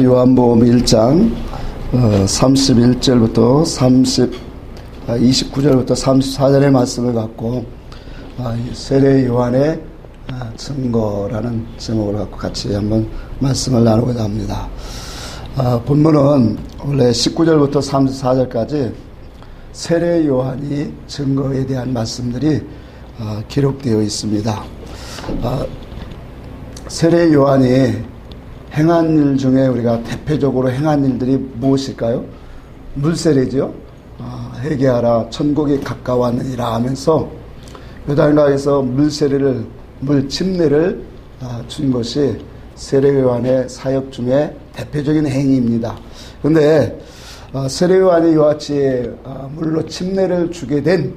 요한복음 1장 31절부터 29절부터 34절의 말씀을 갖고 세례 요한의 증거라는 제목을 갖고 같이 한번 말씀을 나누고자 합니다. 본문은 원래 19절부터 34절까지 세례 요한이 증거에 대한 말씀들이 기록되어 있습니다. 세례 요한이 행한 일 중에 우리가 대표적으로 행한 일들이 무엇일까요? 물세례죠. 회개하라 천국이 가까웠느니라 하면서 요단강에서 물침례를 준 것이 세례 요한의 사역 중에 대표적인 행위입니다. 그런데 세례 요한이 이와 같이 물로 침례를 주게 된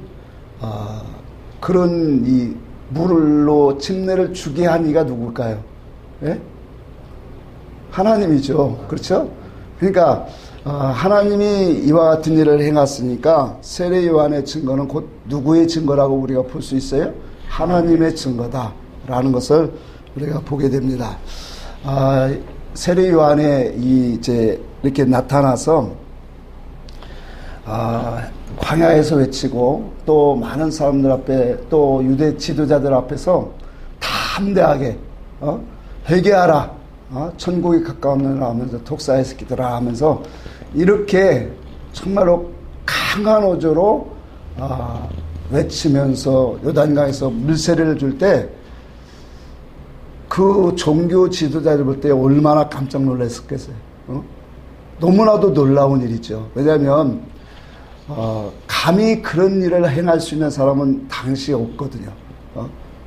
그런 이 물로 침례를 주게 한 이가 누굴까요? 예? 하나님이죠. 그렇죠? 그러니까 하나님이 이와 같은 일을 행했으니까 세례 요한의 증거는 곧 누구의 증거라고 우리가 볼 수 있어요? 하나님의 증거다라는 것을 우리가 보게 됩니다. 세례 요한의 이제 이렇게 나타나서 광야에서 외치고 또 많은 사람들 앞에 또 유대 지도자들 앞에서 담대하게 회개하라. 천국이 가까우느라 하면서 독사의 새끼들아 하면서 이렇게 정말로 강한 어조로 외치면서 요단강에서 물세례를 줄 때 그 종교 지도자들 볼 때 얼마나 깜짝 놀랐겠어요. 너무나도 놀라운 일이죠. 왜냐하면 감히 그런 일을 행할 수 있는 사람은 당시 없거든요.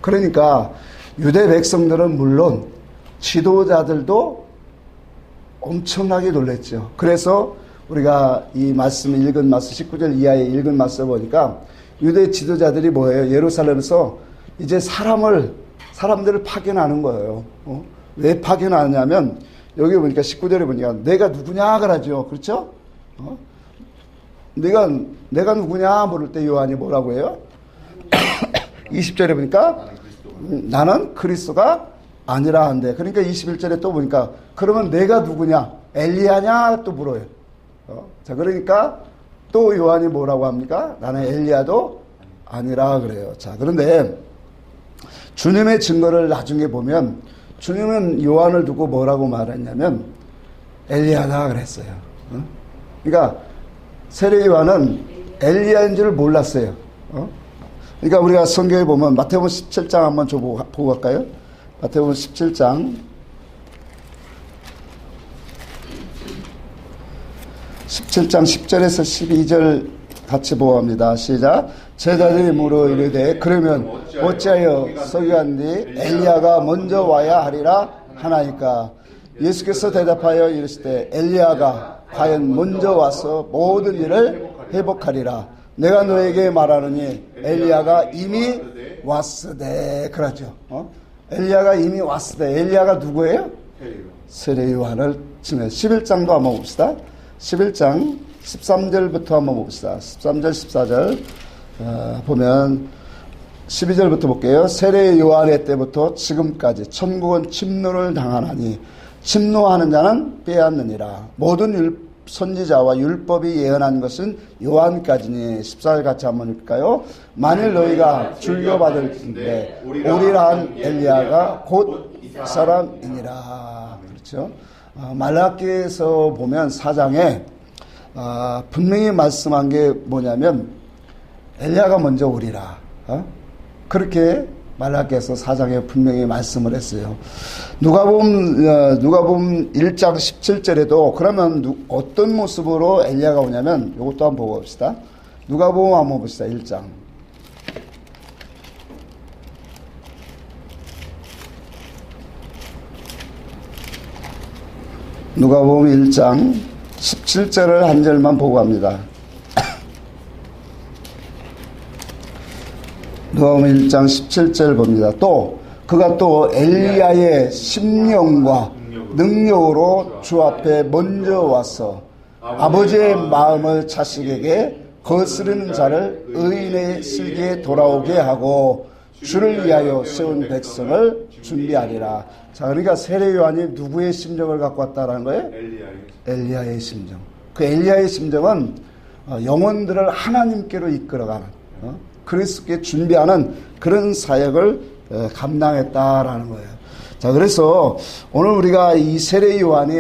그러니까 유대 백성들은 물론 지도자들도 엄청나게 놀랐죠. 그래서 우리가 이 말씀 읽은 말씀 19절 이하에 읽은 말씀을 보니까 유대 지도자들이 뭐예요? 예루살렘에서 이제 사람들을 파견하는 거예요. 왜 파견하냐면 여기 보니까 19절에 보니까 내가 누구냐 그러죠. 그렇죠? 내가 누구냐 물을 때 요한이 뭐라고 해요? 20절에 보니까 나는 그리스도가 아니라 한데, 그러니까 21절에 또 보니까 그러면 내가 누구냐? 엘리야냐? 또 물어요. 자, 그러니까 또 요한이 뭐라고 합니까? 나는 엘리야도 아니라 그래요. 자, 그런데 주님의 증거를 나중에 보면 주님은 요한을 두고 뭐라고 말했냐면 엘리야다 그랬어요. 그러니까 세례 요한은 엘리야인 줄 몰랐어요. 그러니까 우리가 성경에 보면 마태복음 17장 한번 보고 갈까요? 마태복음 17장 10절에서 12절 같이 보고 합니다. 시작. 제자들이 물어 이르되 그러면 어찌하여 서기관들이 엘리야가 먼저 와야 하리라 하나이까? 예수께서 대답하여 이르시되 엘리야가 과연 먼저 와서 모든 일을 회복하리라. 내가 너에게 말하노니 엘리야가 이미 왔으되 그러죠. 엘리야가 이미 왔으되 엘리야가 누구예요? 세례 요한을 지내. 11장도 한번 봅시다. 11장 13절부터 한번 봅시다. 13절 14절 보면 12절부터 볼게요. 세례 요한의 때부터 지금까지 천국은 침노를 당하나니 침노하는 자는 빼앗느니라. 모든 선지자와 율법이 예언한 것은 요한까지니. 14절 같이 한번 읽을까요? 만일 너희가 줄려받을진대 오리라 한 엘리야가 곧 사람이니라. 그렇죠? 말라기에서 보면 4장에 분명히 말씀한 게 뭐냐면 엘리야가 먼저 오리라. 그렇게 말라기에서 4장에 분명히 말씀을 했어요. 누가복음 1장 17절에도 그러면 어떤 모습으로 엘리야가 오냐면 이것도 한번 보고 봅시다. 누가복음 한번 봅시다. 1장. 누가복음 1장 17절을 한 절만 보고 갑니다. 누가복음 1장 17절 봅니다. 또 그가 또 엘리야의 심령과 능력으로 주 앞에 먼저 와서 아버지의 마음을 자식에게 거스르는 자를 의인의 실기에 돌아오게 하고 주를 위하여 세운 백성을 준비하리라. 자, 그러니까 세례 요한이 누구의 심정을 갖고 왔다라는 거예요? 엘리야의 심정. 그 엘리야의 심정은 영혼들을 하나님께로 이끌어가는 그리스도께 준비하는 그런 사역을 감당했다라는 거예요. 자, 그래서 오늘 우리가 이 세례 요한이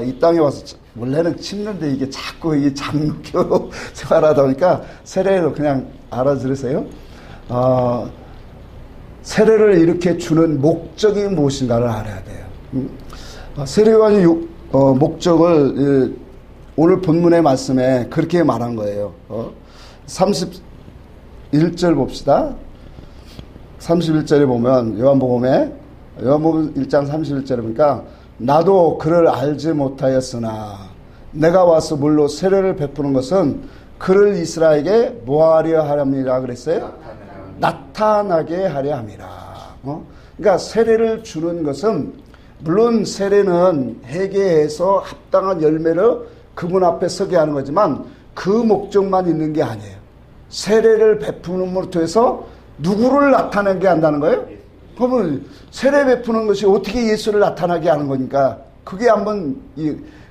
이 땅에 와서 원래는 침는데 이게 자꾸 이 장로 생활하다 보니까 세례로 그냥 알아들으세요. 세례를 이렇게 주는 목적이 무엇인가를 알아야 돼요. 세례 요한이 목적을 오늘 본문의 말씀에 그렇게 말한 거예요. 31절 봅시다. 31절에 보면 요한복음 1장 31절에 보니까 나도 그를 알지 못하였으나 내가 와서 물로 세례를 베푸는 것은 그를 이스라엘에게 뭐하려 함이라 그랬어요? 나타나게 하려 함이라. 그러니까 세례를 주는 것은 물론 세례는 회개해서 합당한 열매를 그분 앞에 서게 하는 거지만 그 목적만 있는 게 아니에요. 세례를 베푸는 통해서 누구를 나타내게 한다는 거예요? 그러면 세례 베푸는 것이 어떻게 예수를 나타나게 하는 거니까 그게 한번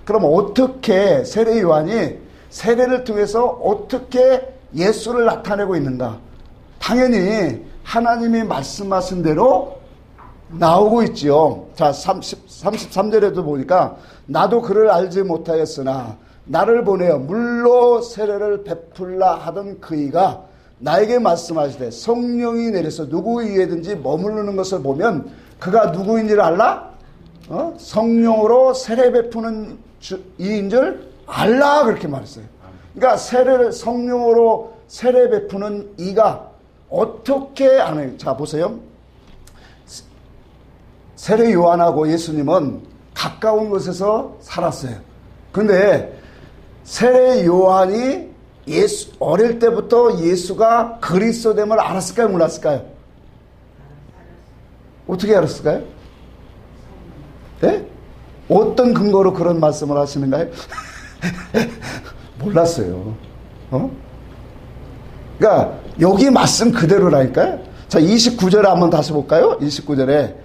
그럼 어떻게 세례 요한이 세례를 통해서 어떻게 예수를 나타내고 있는가? 당연히 하나님이 말씀하신 대로 나오고 있지요. 자, 33절에도 보니까 나도 그를 알지 못하였으나 나를 보내어 물로 세례를 베풀라 하던 그이가 나에게 말씀하시되 성령이 내려서 누구 위에든지 머무르는 것을 보면 그가 누구인지를 알라? 성령으로 세례 베푸는 이인 줄 알라 그렇게 말했어요. 그러니까 성령으로 세례 베푸는 이가 어떻게 하는? 자, 보세요. 세례 요한하고 예수님은 가까운 곳에서 살았어요. 근데 세례 요한이 어릴 때부터 예수가 그리스도됨을 알았을까요? 몰랐을까요? 어떻게 알았을까요? 네? 어떤 근거로 그런 말씀을 하시는가요? 몰랐어요. 그러니까 여기 말씀 그대로라니까요. 자, 29절에 한번 다시 볼까요? 29절에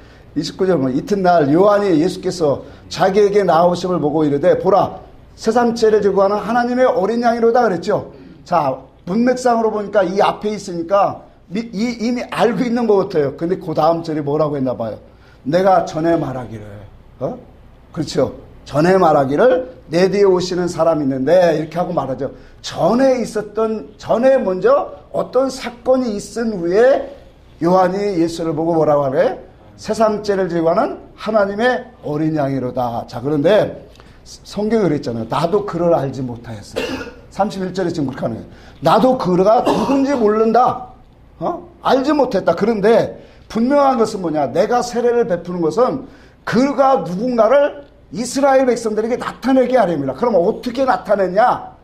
보면 이튿날 요한이 예수께서 자기에게 나오심을 보고 이르되 보라 세상 죄를 지고 가는 하나님의 어린 양이로다 그랬죠. 자, 문맥상으로 보니까 이 앞에 있으니까 이미 알고 있는 것 같아요. 근데 그 다음 절이 뭐라고 했나 봐요. 내가 전에 말하기를 그렇죠. 전에 말하기를 내 뒤에 오시는 사람이 있는데 이렇게 하고 말하죠. 전에 먼저 어떤 사건이 있은 후에 요한이 예수를 보고 뭐라고 하래? 세상 죄를 지고 가는 하나님의 어린 양이로다. 자, 그런데 성경이 그랬잖아요. 나도 그를 알지 못하였어요. 31절에 지금 그렇게 하는 거예요. 나도 그가 누군지 모른다. 알지 못했다. 그런데 분명한 것은 뭐냐? 내가 세례를 베푸는 것은 그가 누군가를 이스라엘 백성들에게 나타내게 하렵니다. 그럼 어떻게 나타내냐?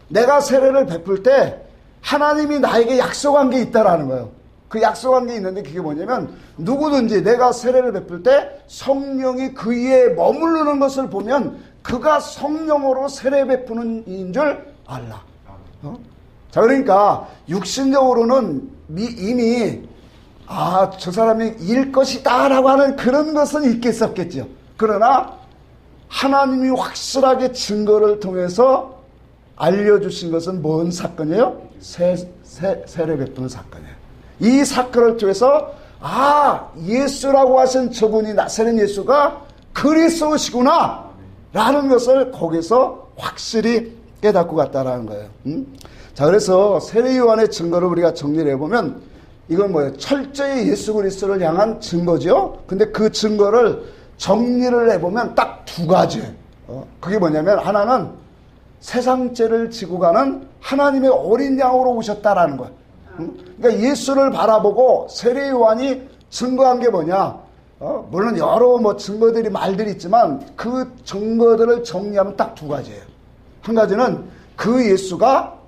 내가 세례를 베풀 때 하나님이 나에게 약속한 게 있다라는 거예요. 그 약속한 게 있는데 그게 뭐냐면 누구든지 내가 세례를 베풀 때 성령이 그 위에 머무르는 것을 보면 그가 성령으로 세례 베푸는 이인 줄 알라. 자, 그러니까 육신적으로는 이미 저 사람이 일 것이다 라고 하는 그런 것은 있겠었겠죠. 그러나 하나님이 확실하게 증거를 통해서 알려주신 것은 뭔 사건이에요? 세례 베푸는 사건이에요. 이 사건을 통해서 예수라고 하신 저분이 나사렛 예수가 그리스도시구나 라는 것을 거기서 확실히 깨닫고 갔다라는 거예요. 자, 그래서 세례 요한의 증거를 우리가 정리를 해보면 이건 뭐예요? 철저히 예수 그리스도를 향한 증거죠. 근데 그 증거를 정리를 해보면 딱 두 가지예요. 그게 뭐냐면 하나는 세상 죄를 지고 가는 하나님의 어린 양으로 오셨다라는 거예요. 그러니까 예수를 바라보고 세례 요한이 증거한 게 뭐냐? 물론 여러 증거들이 말들이 있지만 그 증거들을 정리하면 딱 두 가지예요. 한 가지는 그 예수가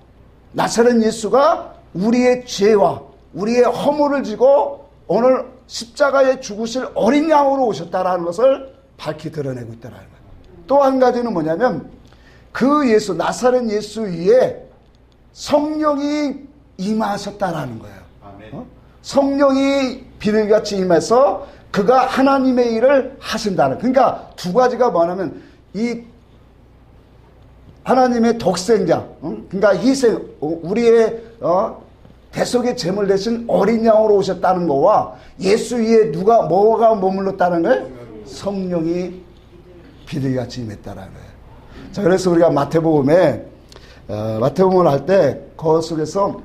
나사렛 예수가 우리의 죄와 우리의 허물을 지고 오늘 십자가에 죽으실 어린 양으로 오셨다라는 것을 밝히 드러내고 있다는 거예요. 또 한 가지는 뭐냐면 그 예수 나사렛 예수 위에 성령이 임하셨다라는 거예요. 성령이 비늘같이 임해서 그가 하나님의 일을 하신다는. 그러니까 두 가지가 뭐냐면 이 하나님의 독생자, 그러니까 희생, 우리의 대속의 제물 대신 어린 양으로 오셨다는 거와 예수 위에 뭐가 머물렀다는 거예요? 성령이 비둘기같이 임했다는 거예요. 자, 그래서 우리가 마태복음을 할 때 그 속에서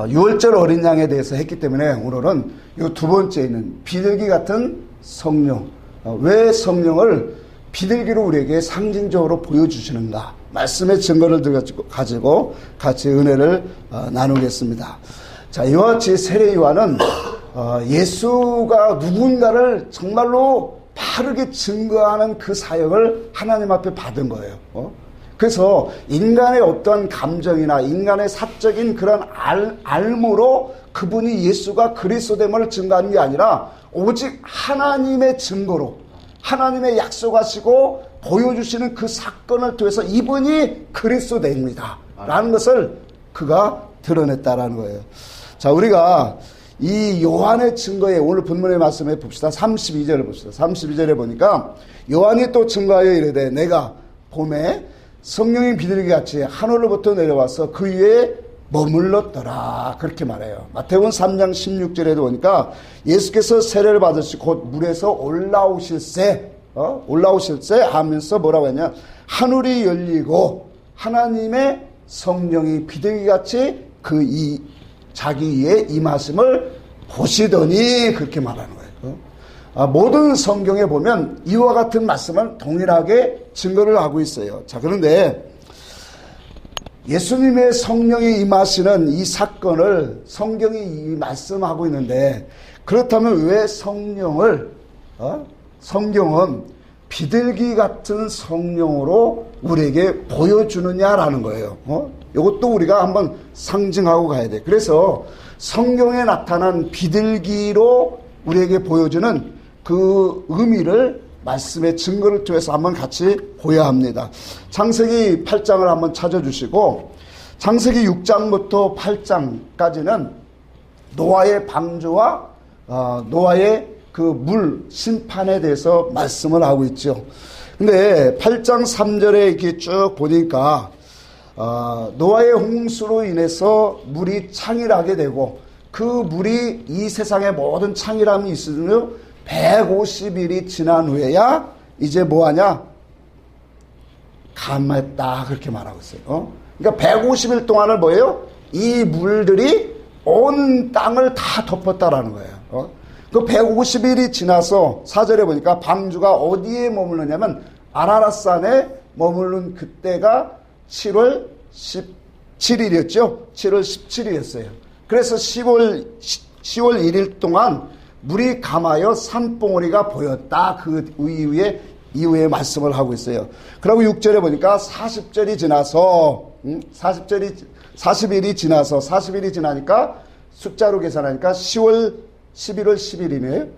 유월절 어린 양에 대해서 했기 때문에 오늘은 이 두 번째 있는 비둘기 같은 성령. 왜 성령을 비둘기로 우리에게 상징적으로 보여주시는가? 말씀의 증거를 가지고 같이 은혜를 나누겠습니다. 자, 이와 같이 세례 요한은 예수가 누군가를 정말로 바르게 증거하는 그 사역을 하나님 앞에 받은 거예요. 그래서 인간의 어떤 감정이나 인간의 사적인 그런 알무로 그분이 예수가 그리스도됨을 증거하는 게 아니라 오직 하나님의 증거로 하나님의 약속하시고 보여주시는 그 사건을 통해서 이분이 그리스도입니다 라는 것을 그가 드러냈다라는 거예요. 자, 우리가 이 요한의 증거에 오늘 본문의 말씀에 봅시다. 32절을 봅시다. 32절에 보니까 요한이 또 증거하여 이르되 내가 봄에 성령이 비둘기같이 하늘로부터 내려와서 그 위에 머물렀더라. 그렇게 말해요. 마태복음 3장 16절에도 보니까 예수께서 세례를 받으시고 곧 물에서 올라오실세 하면서 뭐라고 했냐? 하늘이 열리고 하나님의 성령이 비둘기같이 자기 위에 임하심을 보시더니 그렇게 말하는 거예요. 모든 성경에 보면 이와 같은 말씀을 동일하게 증거를 하고 있어요. 자, 그런데 예수님의 성령이 임하시는 이 사건을 성경이 말씀하고 있는데 그렇다면 왜 성경은 비둘기 같은 성령으로 우리에게 보여주느냐라는 거예요. 이것도 우리가 한번 상징하고 가야 돼. 그래서 성경에 나타난 비둘기로 우리에게 보여주는 그 의미를 말씀의 증거를 통해서 한번 같이 보아야 합니다. 창세기 8장을 한번 찾아주시고 창세기 6장부터 8장까지는 노아의 방주와 노아의 그 물 심판에 대해서 말씀을 하고 있죠. 근데 8장 3절에 이렇게 쭉 보니까 노아의 홍수로 인해서 물이 창일하게 되고 그 물이 이 세상의 모든 창일함이 있으며 150일이 지난 후에야 이제 뭐하냐? 감했다 그렇게 말하고 있어요. 그러니까 150일 동안을 뭐예요? 이 물들이 온 땅을 다 덮었다라는 거예요. 그 150일이 지나서 4절에 보니까 방주가 어디에 머물렀냐면 아라랏산에 머무른 그때가 7월 17일이었죠. 7월 17일이었어요. 그래서 10월 1일 동안 물이 감하여 산봉우리가 보였다. 그 이후에 말씀을 하고 있어요. 그리고 6절에 보니까 40일이 지나서 40일이 지나니까 숫자로 계산하니까 11월 10일이네요.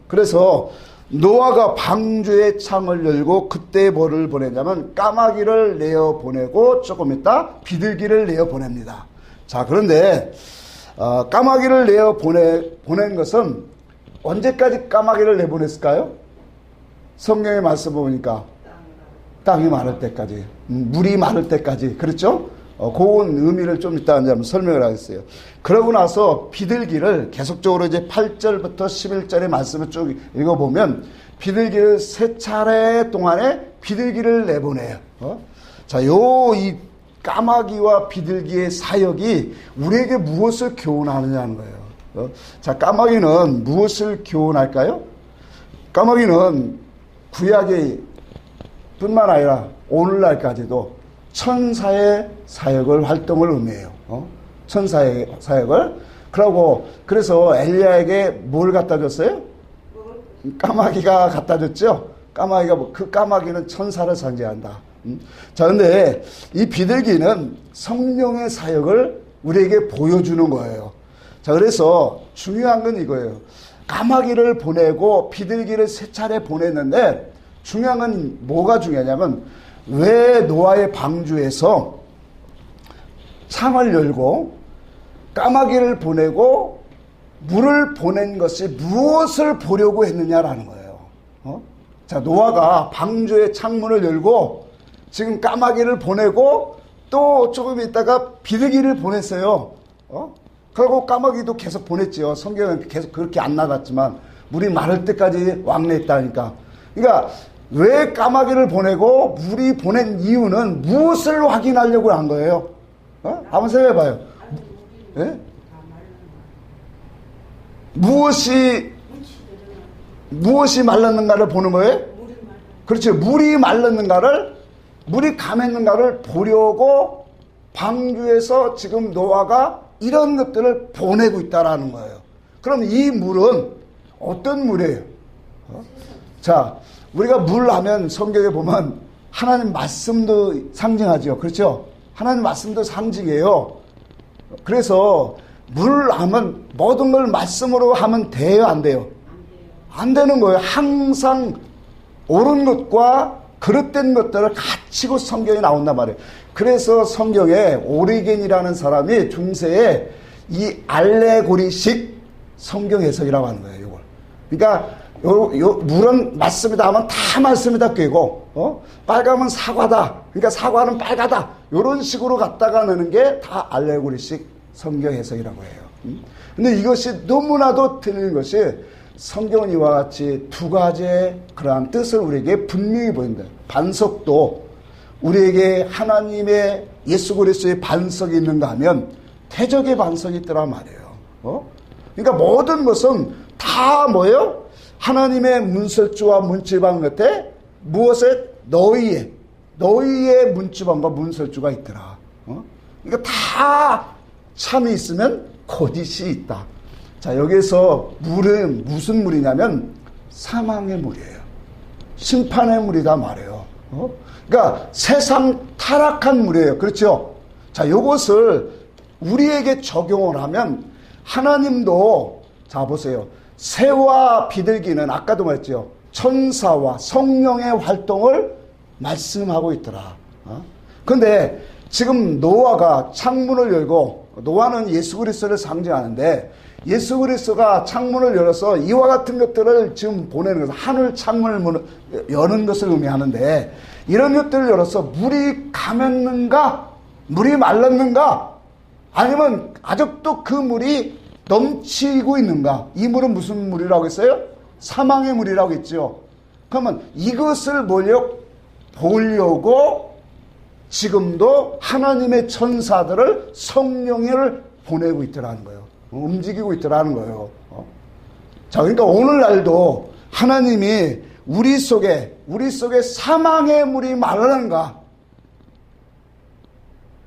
그래서 노아가 방주의 창을 열고 그때 뭐를 보냈냐면 까마귀를 내어 보내고 조금 있다 비둘기를 내어 보냅니다. 자, 그런데 까마귀를 내어 보낸 것은 언제까지 까마귀를 내보냈을까요? 성경의 말씀 보니까 땅이 마를 때까지, 물이 마를 때까지, 그렇죠? 그런 의미를 좀 이따 한번 설명을 하겠어요. 그러고 나서 비둘기를 계속적으로 이제 8절부터 11절의 말씀을 쭉 읽어보면 비둘기를 3차례 동안에 비둘기를 내보내요. 자, 이 까마귀와 비둘기의 사역이 우리에게 무엇을 교훈하느냐는 거예요. 자, 까마귀는 무엇을 교훈할까요? 까마귀는 구약의 뿐만 아니라 오늘날까지도 천사의 사역을 활동을 의미해요. 천사의 사역을. 그래서 엘리야에게 뭘 갖다 줬어요? 까마귀가 갖다 줬죠. 그 까마귀는 천사를 상징한다. 자, 근데 이 비둘기는 성령의 사역을 우리에게 보여주는 거예요. 자, 그래서 중요한 건 이거예요. 까마귀를 보내고 비둘기를 3차례 보냈는데 중요한 건 뭐가 중요하냐면 왜 노아의 방주에서 창을 열고 까마귀를 보내고 물을 보낸 것이 무엇을 보려고 했느냐라는 거예요. 자, 노아가 방주의 창문을 열고 지금 까마귀를 보내고 또 조금 있다가 비둘기를 보냈어요. 그리고 까마귀도 계속 보냈죠. 성경은 계속 그렇게 안 나갔지만 물이 마를 때까지 왕래했다니까. 그러니까 왜 까마귀를 보내고 물이 보낸 이유는 무엇을 확인하려고 한 거예요? 한번 생각해봐요. 예? 무엇이 말랐는가를 보는 거예요? 그렇죠. 물이 말랐는가를, 물이 감했는가를 보려고 방주에서 지금 노아가 이런 것들을 보내고 있다라는 거예요. 그럼 이 물은 어떤 물이에요? 자, 우리가 물 하면 성경에 보면 하나님 말씀도 상징하죠. 그렇죠? 하나님 말씀도 상징해요. 그래서 물 하면 모든 걸 말씀으로 하면 돼요, 안 돼요? 안 되는 거예요. 항상 옳은 것과 그릇된 것들을 갖추고 성경이 나온단 말이에요. 그래서 성경에 오리겐이라는 사람이 중세에 이 알레고리식 성경 해석이라고 하는 거예요, 이걸. 그러니까 물은 말씀이다 하면 다 말씀이다 꿰고, 빨가면 사과다. 그러니까 사과는 빨가다. 이런 식으로 갖다가 내는 게 다 알레고리식 성경 해석이라고 해요. 근데 이것이 너무나도 틀린 것이 성경은 이와 같이 두 가지의 그러한 뜻을 우리에게 분명히 보인다. 반석도 우리에게 하나님의 예수 그리스도의 반석이 있는가 하면 태적의 반석이 있더란 말이에요. 그러니까 모든 것은 다 뭐예요? 하나님의 문설주와 문지방 끝에 무엇에? 너희의 문지방과 문설주가 있더라. 그러니까 다 참이 있으면 거짓이 있다. 자, 여기서 물은 무슨 물이냐면 사망의 물이에요. 심판의 물이다 말이에요. 그러니까 세상 타락한 물이에요. 그렇죠? 자, 요것을 우리에게 적용을 하면 하나님도, 자, 보세요. 새와 비둘기는 아까도 말했죠. 천사와 성령의 활동을 말씀하고 있더라. 그런데 지금 노아가 창문을 열고, 노아는 예수 그리스도를 상징하는데 예수 그리스도가 창문을 열어서 이와 같은 것들을 지금 보내는 것을, 하늘 창문을 여는 것을 의미하는데, 이런 것들을 열어서 물이 감했는가, 물이 말랐는가, 아니면 아직도 그 물이 넘치고 있는가. 이 물은 무슨 물이라고 했어요? 사망의 물이라고 했죠. 그러면 이것을 보려고 지금도 하나님의 천사들을, 성령을 보내고 있더라는 거예요. 움직이고 있더라는 거예요. 자, 그러니까 오늘날도 하나님이 우리 속에 사망의 물이 말하는가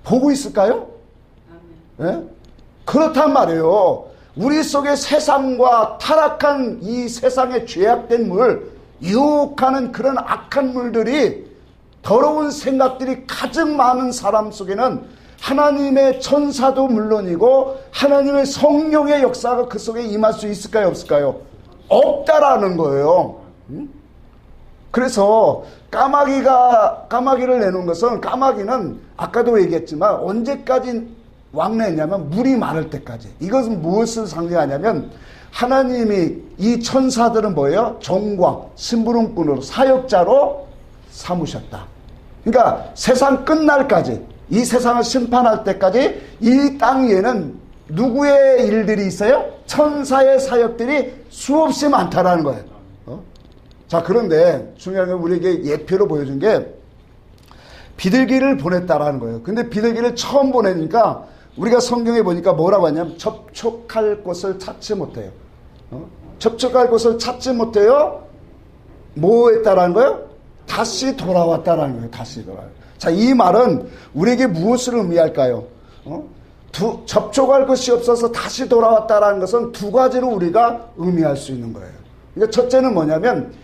보고 있을까요? 예? 그렇단 말이에요. 우리 속에 세상과 타락한 이 세상의 죄악된 물, 유혹하는 그런 악한 물들이, 더러운 생각들이 가장 많은 사람 속에는 하나님의 천사도 물론이고 하나님의 성령의 역사가 그 속에 임할 수 있을까요, 없을까요? 없다라는 거예요. 그래서 까마귀를 내놓은 것은, 까마귀는 아까도 얘기했지만 언제까지 왕래했냐면 물이 마를 때까지. 이것은 무엇을 상징하냐면 하나님이 이 천사들은 뭐예요? 종과 심부름꾼으로, 사역자로 삼으셨다. 그러니까 세상 끝날까지, 이 세상을 심판할 때까지 이 땅 위에는 누구의 일들이 있어요? 천사의 사역들이 수없이 많다라는 거예요. 자, 그런데 중요한 건 우리에게 예표로 보여준 게 비둘기를 보냈다라는 거예요. 근데 비둘기를 처음 보내니까 우리가 성경에 보니까 뭐라고 하냐면 접촉할 곳을 찾지 못해요. 접촉할 곳을 찾지 못해요. 뭐 했다라는 거예요? 다시 돌아왔다라는 거예요. 다시 돌아와요. 자, 이 말은 우리에게 무엇을 의미할까요? 접촉할 것이 없어서 다시 돌아왔다라는 것은 두 가지로 우리가 의미할 수 있는 거예요. 그러니까 첫째는 뭐냐면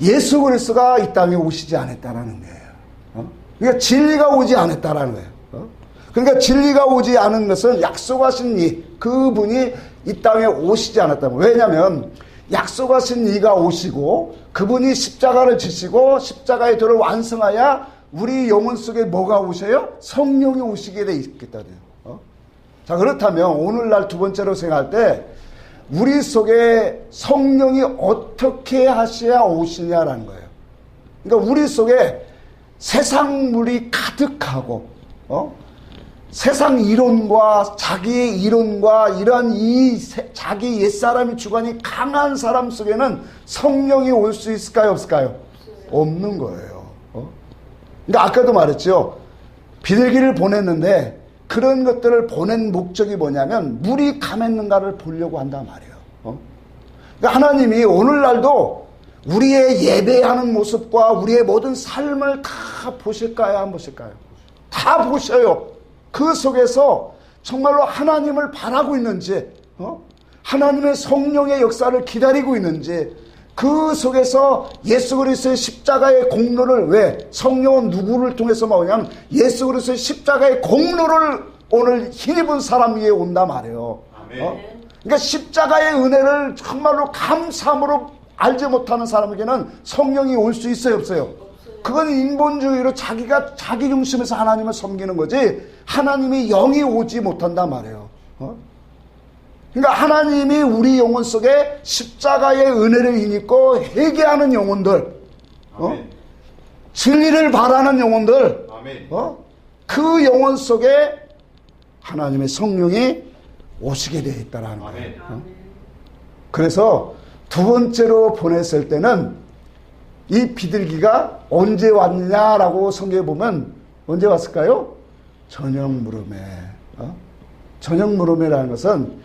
예수 그리스도가 이 땅에 오시지 않았다라는 거예요. 그러니까 진리가 오지 않았다라는 거예요. 그러니까 진리가 오지 않은 것은 약속하신 그분이 이 땅에 오시지 않았다는 거예요. 왜냐하면 약속하신 이가 오시고 그분이 십자가를 지시고 십자가의 도를 완성하여 우리 영혼 속에 뭐가 오셔요? 성령이 오시게 돼 있겠다. 자, 그렇다면 오늘날 두 번째로 생각할 때 우리 속에 성령이 어떻게 하셔야 오시냐라는 거예요. 그러니까 우리 속에 세상물이 가득하고 세상 이론과 자기의 이론과 이러한 자기 옛사람의 주관이 강한 사람 속에는 성령이 올 수 있을까요? 없을까요? 없는 거예요. 그러니까 아까도 말했죠. 비둘기를 보냈는데 그런 것들을 보낸 목적이 뭐냐면 물이 감했는가를 보려고 한단 말이에요. 그러니까 하나님이 오늘날도 우리의 예배하는 모습과 우리의 모든 삶을 다 보실까요? 안 보실까요? 다 보셔요. 그 속에서 정말로 하나님을 바라고 있는지, 하나님의 성령의 역사를 기다리고 있는지, 그 속에서 예수 그리스도의 십자가의 공로를, 왜 성령은 누구를 통해서 나오냐면 예수 그리스도의 십자가의 공로를 오늘 힘입은 사람 위에 온단 말이에요. 그러니까 십자가의 은혜를 정말로 감사함으로 알지 못하는 사람에게는 성령이 올 수 있어요, 없어요? 그건 인본주의로 자기가 자기 중심에서 하나님을 섬기는 거지 하나님이 영이 오지 못한단 말이에요. 그러니까 하나님이 우리 영혼 속에 십자가의 은혜를 힘입고 회개하는 영혼들, 진리를 바라는 영혼들, 그 영혼 속에 하나님의 성령이 오시게 되어 있다라는 거예요. 그래서 두 번째로 보냈을 때는 이 비둘기가 언제 왔냐라고 성경에 보면 언제 왔을까요? 저녁 무렵에. 저녁 무렵이라는 것은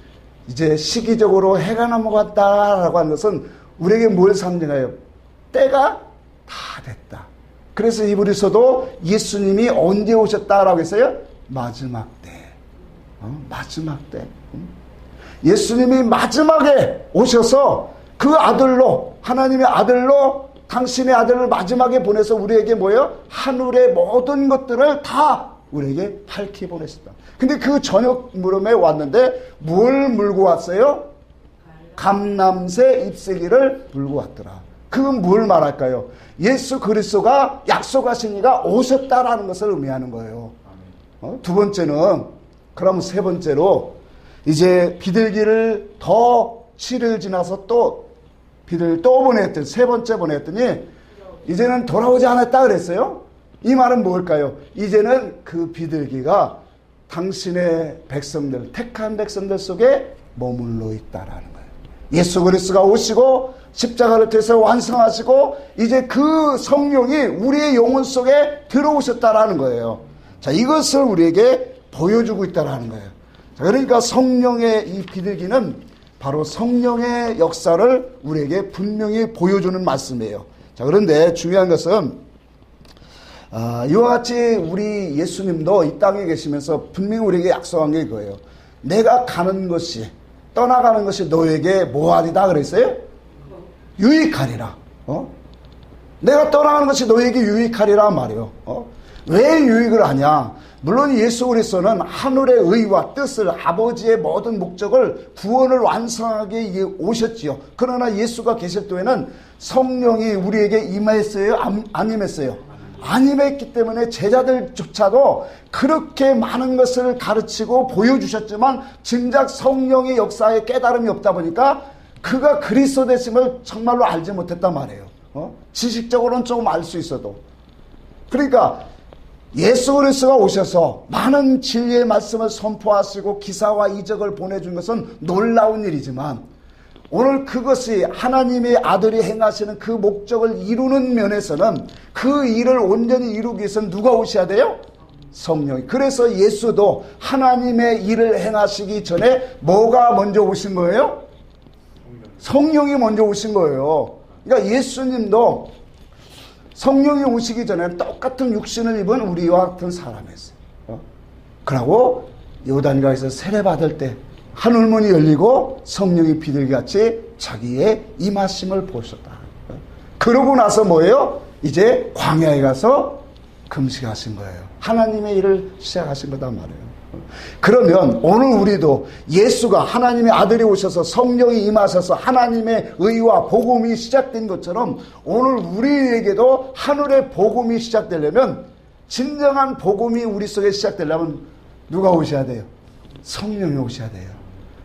이제 시기적으로 해가 넘어갔다라고 하는 것은 우리에게 뭘 상징해요? 때가 다 됐다. 그래서 이브리서도 예수님이 언제 오셨다라고 했어요? 마지막 때. 마지막 때. 예수님이 마지막에 오셔서 그 아들로, 하나님의 아들로 당신의 아들을 마지막에 보내서 우리에게 뭐예요? 하늘의 모든 것들을 다 우리에게 밝히 보냈다. 근데 그 저녁 무렵에 왔는데 뭘 물고 왔어요? 감람새 잎새기를 물고 왔더라. 그건 뭘 말할까요? 예수 그리스도가 약속하신 이가 오셨다라는 것을 의미하는 거예요. 두 번째는, 그럼 세 번째로 이제 비둘기를 더 7일 지나서 또 비둘기를 또 보냈더니, 세 번째 보냈더니 이제는 돌아오지 않았다 그랬어요. 이 말은 뭘까요? 이제는 그 비둘기가 당신의 백성들, 택한 백성들 속에 머물러 있다라는 거예요. 예수 그리스도가 오시고 십자가를 통해서 완성하시고 이제 그 성령이 우리의 영혼 속에 들어오셨다라는 거예요. 자, 이것을 우리에게 보여주고 있다라는 거예요. 자, 그러니까 성령의 이 비둘기는 바로 성령의 역사를 우리에게 분명히 보여주는 말씀이에요. 자, 그런데 중요한 것은 이와 같이 우리 예수님도 이 땅에 계시면서 분명히 우리에게 약속한 게 이거예요. 내가 가는 것이, 떠나가는 것이 너에게 뭐하리다 그랬어요? 유익하리라. 내가 떠나가는 것이 너에게 유익하리라 말이에요. 왜 유익을 하냐? 물론 예수 그리스도는 하늘의 의와 뜻을, 아버지의 모든 목적을, 구원을 완성하게 오셨지요. 그러나 예수가 계실 때에는 성령이 우리에게 임했어요? 안 임했어요? 안 임했기 때문에 제자들조차도 그렇게 많은 것을 가르치고 보여주셨지만 진작 성령의 역사에 깨달음이 없다 보니까 그가 그리스도 되심을 정말로 알지 못했단 말이에요. 지식적으로는 조금 알 수 있어도. 그러니까 예수 그리스도가 오셔서 많은 진리의 말씀을 선포하시고 기사와 이적을 보내준 것은 놀라운 일이지만 오늘 그것이 하나님의 아들이 행하시는 그 목적을 이루는 면에서는 그 일을 온전히 이루기 위해서는 누가 오셔야 돼요? 성령이. 그래서 예수도 하나님의 일을 행하시기 전에 뭐가 먼저 오신 거예요? 성령이 먼저 오신 거예요. 그러니까 예수님도 성령이 오시기 전에 똑같은 육신을 입은 우리와 같은 사람이었어요. 그러고 요단강에서 세례받을 때 하늘문이 열리고 성령이 비둘기같이 자기의 임하심을 보셨다. 그러고 나서 뭐예요? 이제 광야에 가서 금식하신 거예요. 하나님의 일을 시작하신 거단 말이에요. 그러면 오늘 우리도 예수가 하나님의 아들이 오셔서 성령이 임하셔서 하나님의 의와 복음이 시작된 것처럼 오늘 우리에게도 하늘의 복음이 시작되려면, 진정한 복음이 우리 속에 시작되려면 누가 오셔야 돼요? 성령이 오셔야 돼요.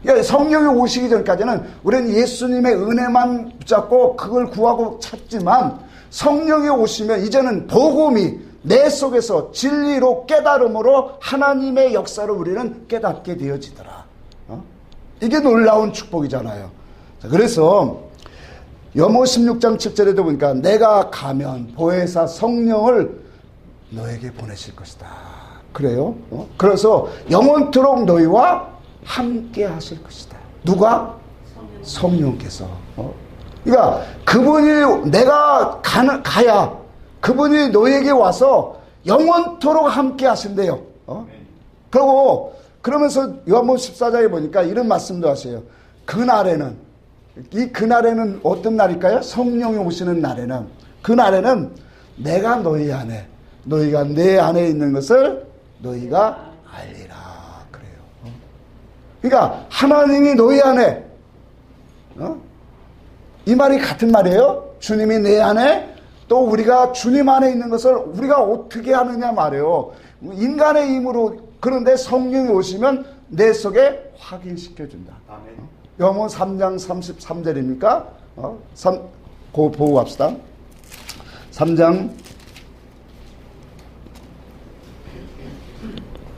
그러니까 성령이 오시기 전까지는 우리는 예수님의 은혜만 붙잡고 그걸 구하고 찾지만 성령이 오시면 이제는 복음이 내 속에서 진리로 깨달음으로 하나님의 역사를 우리는 깨닫게 되어지더라. 이게 놀라운 축복이잖아요. 자, 그래서 염호 16장 7절에도 보니까 내가 가면 보혜사 성령을 너에게 보내실 것이다. 그래요? 그래서 영원토록 너희와 함께 하실 것이다. 누가? 성령께서. 그러니까 그분이 내가 가야 그분이 너에게 와서 영원토록 함께 하신대요. 그리고 그러면서 요한복음 14장에 보니까 이런 말씀도 하세요. 그날에는 어떤 날일까요? 성령이 오시는 날에는 그날에는 내가 너희 안에 너희가 내 안에 있는 것을 너희가 알리라. 그래요. 그러니까 하나님이 너희 안에 이 말이 같은 말이에요. 주님이 내 안에 또 우리가 주님 안에 있는 것을 우리가 어떻게 하느냐 말이에요. 인간의 힘으로 그런데 성령이 오시면 내 속에 확인시켜준다. 요한복음 3장 33절입니까? 그거 보고 갑시다. 3장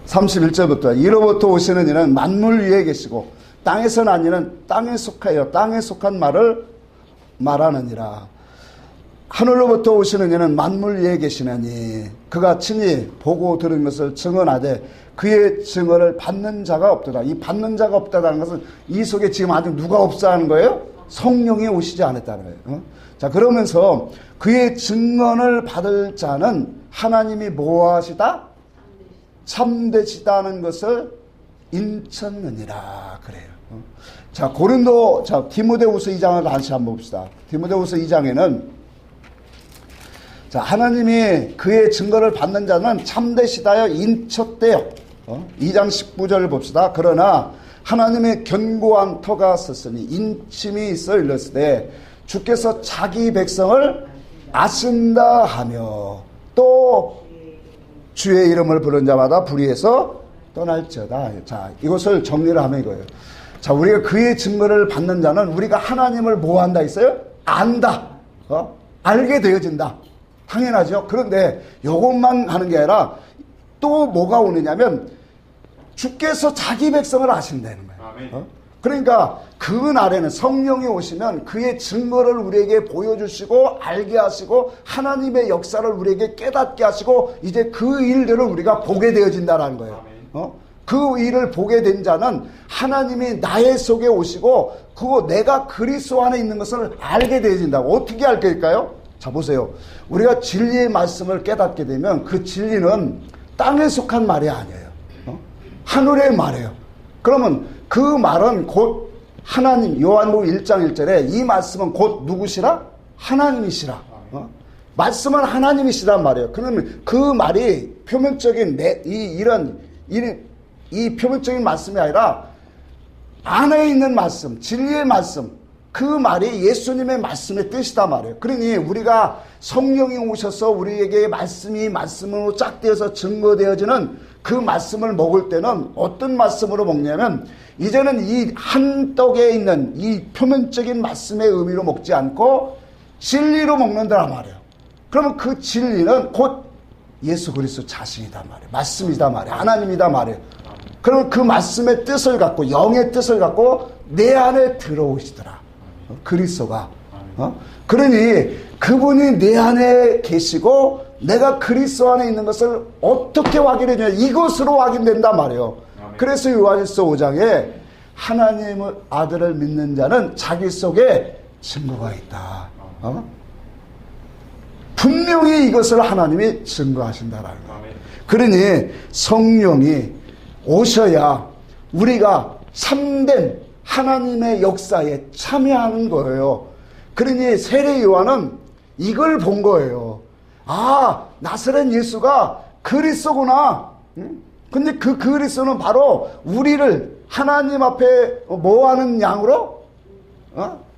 31절부터 이로부터 오시는 이는 만물 위에 계시고 땅에서 난 이는 땅에 속하여 땅에 속한 말을 말하느니라. 하늘로부터 오시는 이는 만물 위에 계시나니 그가 친히 보고 들은 것을 증언하되 그의 증언을 받는 자가 없도다. 이 받는 자가 없다는 것은 이 속에 지금 아직 누가 없어 하는 거예요? 성령이 오시지 않았다는 거예요. 자, 그러면서 그의 증언을 받을 자는 하나님이 뭐하시다? 참되시다는 것을 인쳤느니라. 그래요. 자, 디모데후서 2장을 다시 한번 봅시다. 디모데후서 2장에는 자, 하나님이 그의 증거를 받는 자는 참되시다여 인쳤대요. 2장 19절을 봅시다. 그러나 하나님의 견고한 터가 섰으니 인침이 있어 일렀으되 주께서 자기 백성을 아신다 하며 또 주의 이름을 부른 자마다 불의에서 떠날지어다. 자, 이것을 정리를 하면 이거예요. 자, 우리가 그의 증거를 받는 자는 우리가 하나님을 뭐 한다 했어요? 안다. 알게 되어진다. 당연하죠. 그런데 이것만 하는 게 아니라 또 뭐가 오느냐면 주께서 자기 백성을 아신다는 거예요. 그러니까 그 날에는 성령이 오시면 그의 증거를 우리에게 보여주시고 알게 하시고 하나님의 역사를 우리에게 깨닫게 하시고 이제 그 일들을 우리가 보게 되어진다는 거예요. 그 일을 보게 된 자는 하나님이 나의 속에 오시고 그거 내가 그리스도 안에 있는 것을 알게 되어진다고. 어떻게 알게 될까요? 자, 보세요. 우리가 진리의 말씀을 깨닫게 되면 그 진리는 땅에 속한 말이 아니에요. 하늘의 말이에요. 그러면 그 말은 곧 하나님, 요한복음 1장 1절에 이 말씀은 곧 누구시라? 하나님이시라. 말씀은 하나님이시란 말이에요. 그러면 그 말이 표면적인 이 표면적인 말씀이 아니라 안에 있는 말씀, 진리의 말씀, 그 말이 예수님의 말씀의 뜻이다 말이에요. 그러니 우리가 성령이 오셔서 우리에게 말씀으로 짝되어서 증거되어지는 그 말씀을 먹을 때는 어떤 말씀으로 먹냐면 이제는 이 한 떡에 있는 이 표면적인 말씀의 의미로 먹지 않고 진리로 먹는다란 말이에요. 그러면 그 진리는 곧 예수 그리스도 자신이다 말이에요. 말씀이다 말이에요. 하나님이다 말이에요. 그러면 그 말씀의 뜻을 갖고 영의 뜻을 갖고 내 안에 들어오시더라. 그리스도가. 그러니 그분이 내 안에 계시고 내가 그리스도 안에 있는 것을 어떻게 확인해 주냐. 이것으로 확인된단 말이에요. 그래서 요한일서 5장에 하나님의 아들을 믿는 자는 자기 속에 증거가 있다. 분명히 이것을 하나님이 증거하신다라는 거예요. 그러니 성령이 오셔야 우리가 참된 하나님의 역사에 참여하는 거예요. 그러니 세례 요한은 이걸 본 거예요. 아, 나사렛 예수가 그리스도구나. 근데 그 그리스도는 바로 우리를 하나님 앞에 뭐하는 양으로?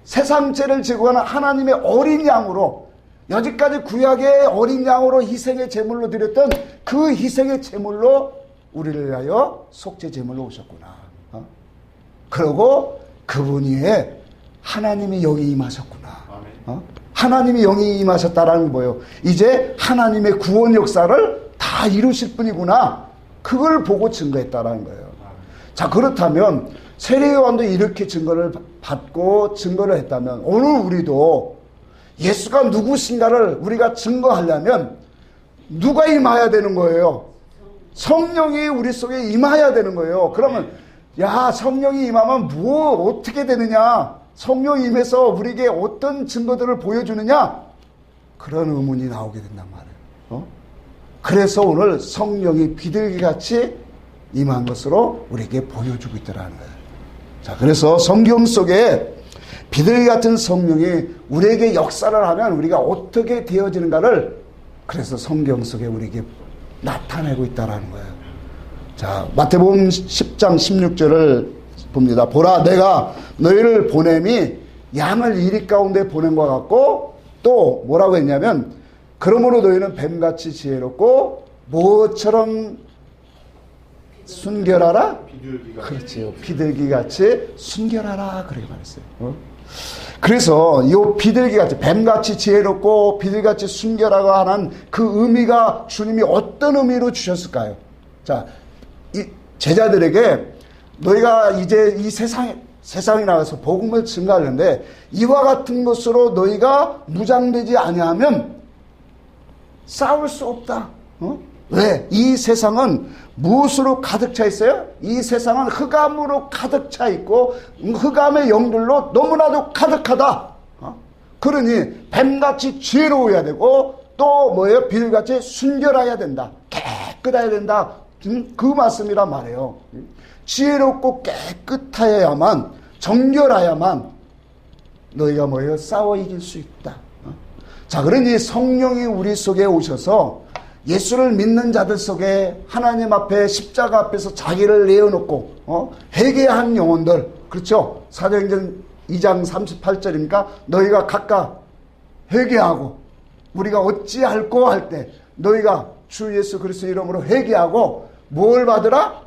세상 죄를 지고 가는 하나님의 어린 양으로, 여지까지 구약의 어린 양으로 희생의 제물로 드렸던 그 희생의 제물로 우리를 위하여 속죄 제물로 오셨구나. 그러고 그분 위에 하나님이 영이 임하셨구나. 하나님이 영이 임하셨다라는 게 뭐예요? 이제 하나님의 구원 역사를 다 이루실 분이구나. 그걸 보고 증거했다라는 거예요. 자, 그렇다면 세례요한도 이렇게 증거를 받고 증거를 했다면 오늘 우리도 예수가 누구신가를 우리가 증거하려면 누가 임해야 되는 거예요? 성령이 우리 속에 임해야 되는 거예요. 그러면 야, 성령이 임하면 어떻게 되느냐? 성령이 임해서 우리에게 어떤 증거들을 보여주느냐? 그런 의문이 나오게 된단 말이에요. 그래서 오늘 성령이 비둘기같이 임한 것으로 우리에게 보여주고 있더라는 거예요. 자, 그래서 성경 속에 비둘기 같은 성령이 우리에게 역사를 하면 우리가 어떻게 되어지는가를 그래서 성경 속에 우리에게 나타내고 있다는 거예요. 자, 마태복음 10장 16절을 봅니다. 보라, 내가 너희를 보냄이 양을 이리 가운데 보낸 것 같고, 또 뭐라고 했냐면, 그러므로 너희는 뱀같이 지혜롭고 뭐처럼 순결하라? 그렇지요. 비둘기같이 순결하라. 그렇게 말했어요. 그래서 이 비둘기같이, 뱀같이 지혜롭고 비둘기같이 순결하고 하는 그 의미가 주님이 어떤 의미로 주셨을까요? 자, 이 제자들에게 너희가 이제 이 세상에 나가서 복음을 증거하는데 이와 같은 것으로 너희가 무장되지 아니하면 싸울 수 없다. 왜? 이 세상은 무엇으로 가득 차 있어요? 이 세상은 흑암으로 가득 차 있고 흑암의 영들로 너무나도 가득하다. 그러니 뱀같이 지혜로워야 되고 또 뭐예요? 비둘기같이 순결해야 된다. 깨끗해야 된다. 그 말씀이란 말이에요. 지혜롭고 깨끗하여야만, 정결하야만 너희가 뭐예요? 싸워 이길 수 있다. 자, 그러니 성령이 우리 속에 오셔서 예수를 믿는 자들 속에 하나님 앞에 십자가 앞에서 자기를 내어놓고 회개한 영혼들, 그렇죠? 사도행전 2장 38절이니까 너희가 각각 회개하고 우리가 어찌할꼬 할 때 너희가 주 예수 그리스도 이름으로 회개하고 뭘 받으라?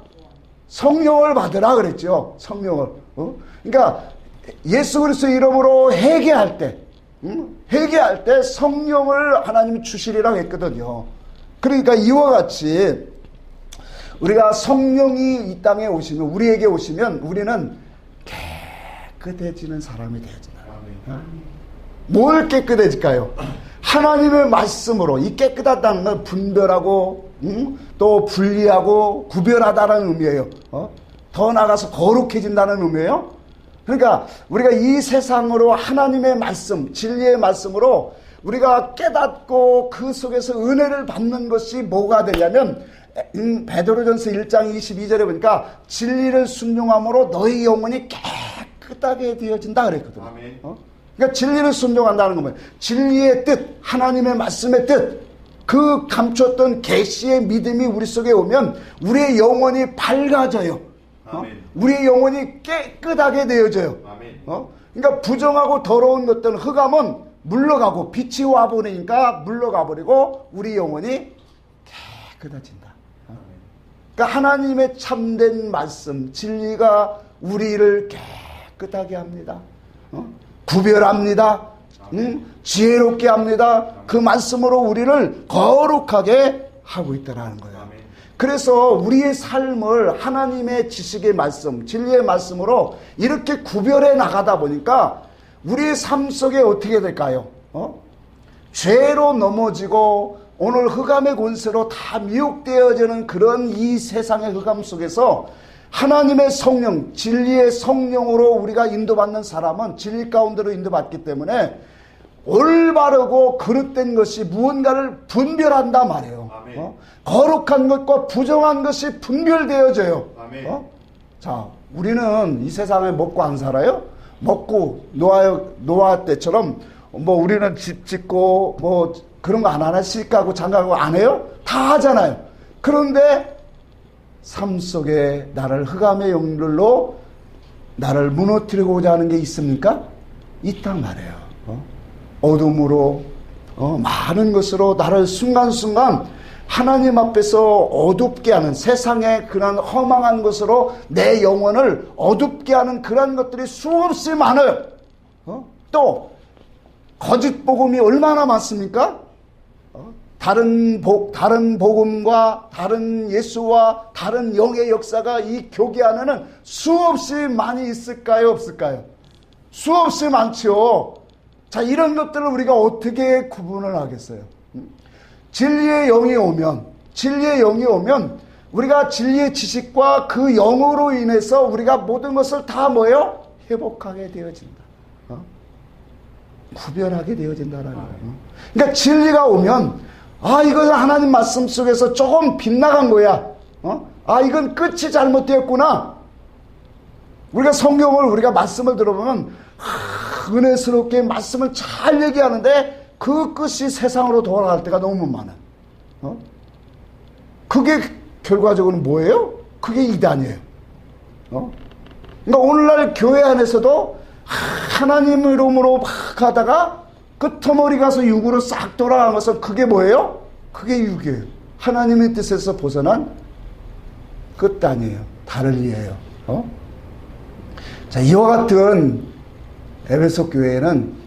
성령을 받으라 그랬죠. 성령을. 그러니까 예수 그리스도 이름으로 회개할 때 성령을 하나님이 주시리라고 했거든요. 그러니까 이와 같이 우리가 성령이 이 땅에 오시면, 우리에게 오시면 우리는 깨끗해지는 사람이 되어진다. 뭘 깨끗해질까요? 하나님의 말씀으로. 이 깨끗하다는 건 분별하고 또 분리하고 구별하다는 의미예요. 더 나아가서 거룩해진다는 의미예요. 그러니까 우리가 이 세상으로 하나님의 말씀, 진리의 말씀으로 우리가 깨닫고 그 속에서 은혜를 받는 것이 뭐가 되냐면 베드로전서 1장 22절에 보니까 진리를 순종함으로 너희 영혼이 깨끗하게 되어진다 그랬거든요. 그러니까 진리를 순종한다는 건 뭐예요? 진리의 뜻, 하나님의 말씀의 뜻, 그 감췄던 계시의 믿음이 우리 속에 오면 우리의 영혼이 밝아져요. 우리의 영혼이 깨끗하게 되어져요. 그러니까 부정하고 더러운 것들은 흑암은 물러가고 빛이 와버리니까 물러가버리고 우리 영혼이 깨끗해진다. 그러니까 하나님의 참된 말씀, 진리가 우리를 깨끗하게 합니다. 구별합니다. 지혜롭게 합니다. 그 말씀으로 우리를 거룩하게 하고 있다는 거예요. 그래서 우리의 삶을 하나님의 지식의 말씀, 진리의 말씀으로 이렇게 구별해 나가다 보니까 우리의 삶 속에 어떻게 될까요? 죄로 넘어지고 오늘 흑암의 권세로 다 미혹되어지는 그런 이 세상의 흑암 속에서 하나님의 성령, 진리의 성령으로 우리가 인도받는 사람은 진리 가운데로 인도받기 때문에 올바르고 그릇된 것이 무언가를 분별한단 말이에요. 거룩한 것과 부정한 것이 분별되어져요. 자, 우리는 이 세상에 먹고 안 살아요? 먹고 노아 때처럼 뭐 우리는 집 짓고 뭐 그런 거 안 하나씩 하고 장가가고 안 해요? 다 하잖아요. 그런데 삶 속에 나를 흑암의 영들로 나를 무너뜨리고자 하는 게 있습니까? 있단 말이에요. 어둠으로 많은 것으로 나를 순간순간 하나님 앞에서 어둡게 하는, 세상의 그런 허망한 것으로 내 영혼을 어둡게 하는 그런 것들이 수없이 많아요. 또 거짓 복음이 얼마나 많습니까? 다른 복음과 다른 예수와 다른 영의 역사가 이 교계 안에는 수없이 많이 있을까요, 없을까요? 수없이 많죠. 자, 이런 것들을 우리가 어떻게 구분을 하겠어요? 진리의 영이 오면 우리가 진리의 지식과 그 영으로 인해서 우리가 모든 것을 다 뭐예요? 회복하게 되어진다. 구별하게 되어진다라는 거예요. 그러니까 진리가 오면, 아, 이건 하나님 말씀 속에서 조금 빗나간 거야. 아, 이건 끝이 잘못되었구나. 우리가 우리가 말씀을 들어보면 은혜스럽게 말씀을 잘 얘기하는데 그 끝이 세상으로 돌아갈 때가 너무 많아. 그게 결과적으로는 뭐예요? 그게 이단이에요. 그러니까 오늘날 교회 안에서도 하나님 이름으로 막 하다가 끄트머리 가서 육으로 싹 돌아간 것은 그게 뭐예요? 그게 육이에요. 하나님의 뜻에서 벗어난 끝단이에요. 다를 이에요. 자, 이와 같은 에베소 교회에는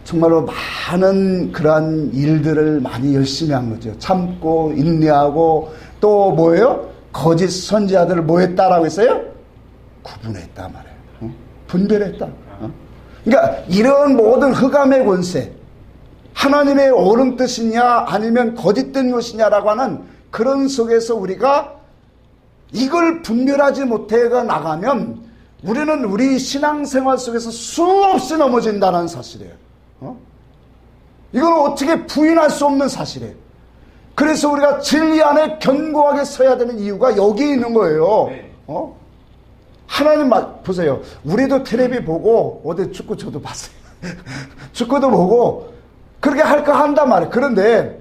정말로 많은 그러한 일들을 많이 열심히 한 거죠. 참고 인내하고 또 뭐예요? 거짓 선지자들을 뭐 했다라고 했어요? 구분했다 말이에요. 분별했다. 그러니까 이런 모든 흑암의 권세, 하나님의 옳은 뜻이냐 아니면 거짓된 것이냐라고 하는 그런 속에서 우리가 이걸 분별하지 못해 나가면 우리는 우리 신앙생활 속에서 수없이 넘어진다는 사실이에요. 이건 어떻게 부인할 수 없는 사실이에요. 그래서 우리가 진리 안에 견고하게 서야 되는 이유가 여기 있는 거예요. 하나님 보세요. 우리도 텔레비 보고 어제 축구 저도 봤어요. 축구도 보고 그렇게 할까 한단 말이에요. 그런데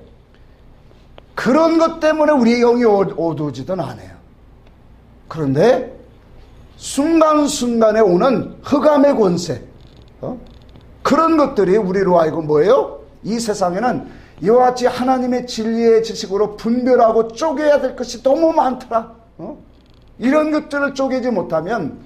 그런 것 때문에 우리의 영이 어두워지든 않아요. 그런데 순간순간에 오는 흑암의 권세, 그런 것들이 우리로 하여금 뭐예요? 이 세상에는 이와 같이 하나님의 진리의 지식으로 분별하고 쪼개야 될 것이 너무 많더라. 이런 것들을 쪼개지 못하면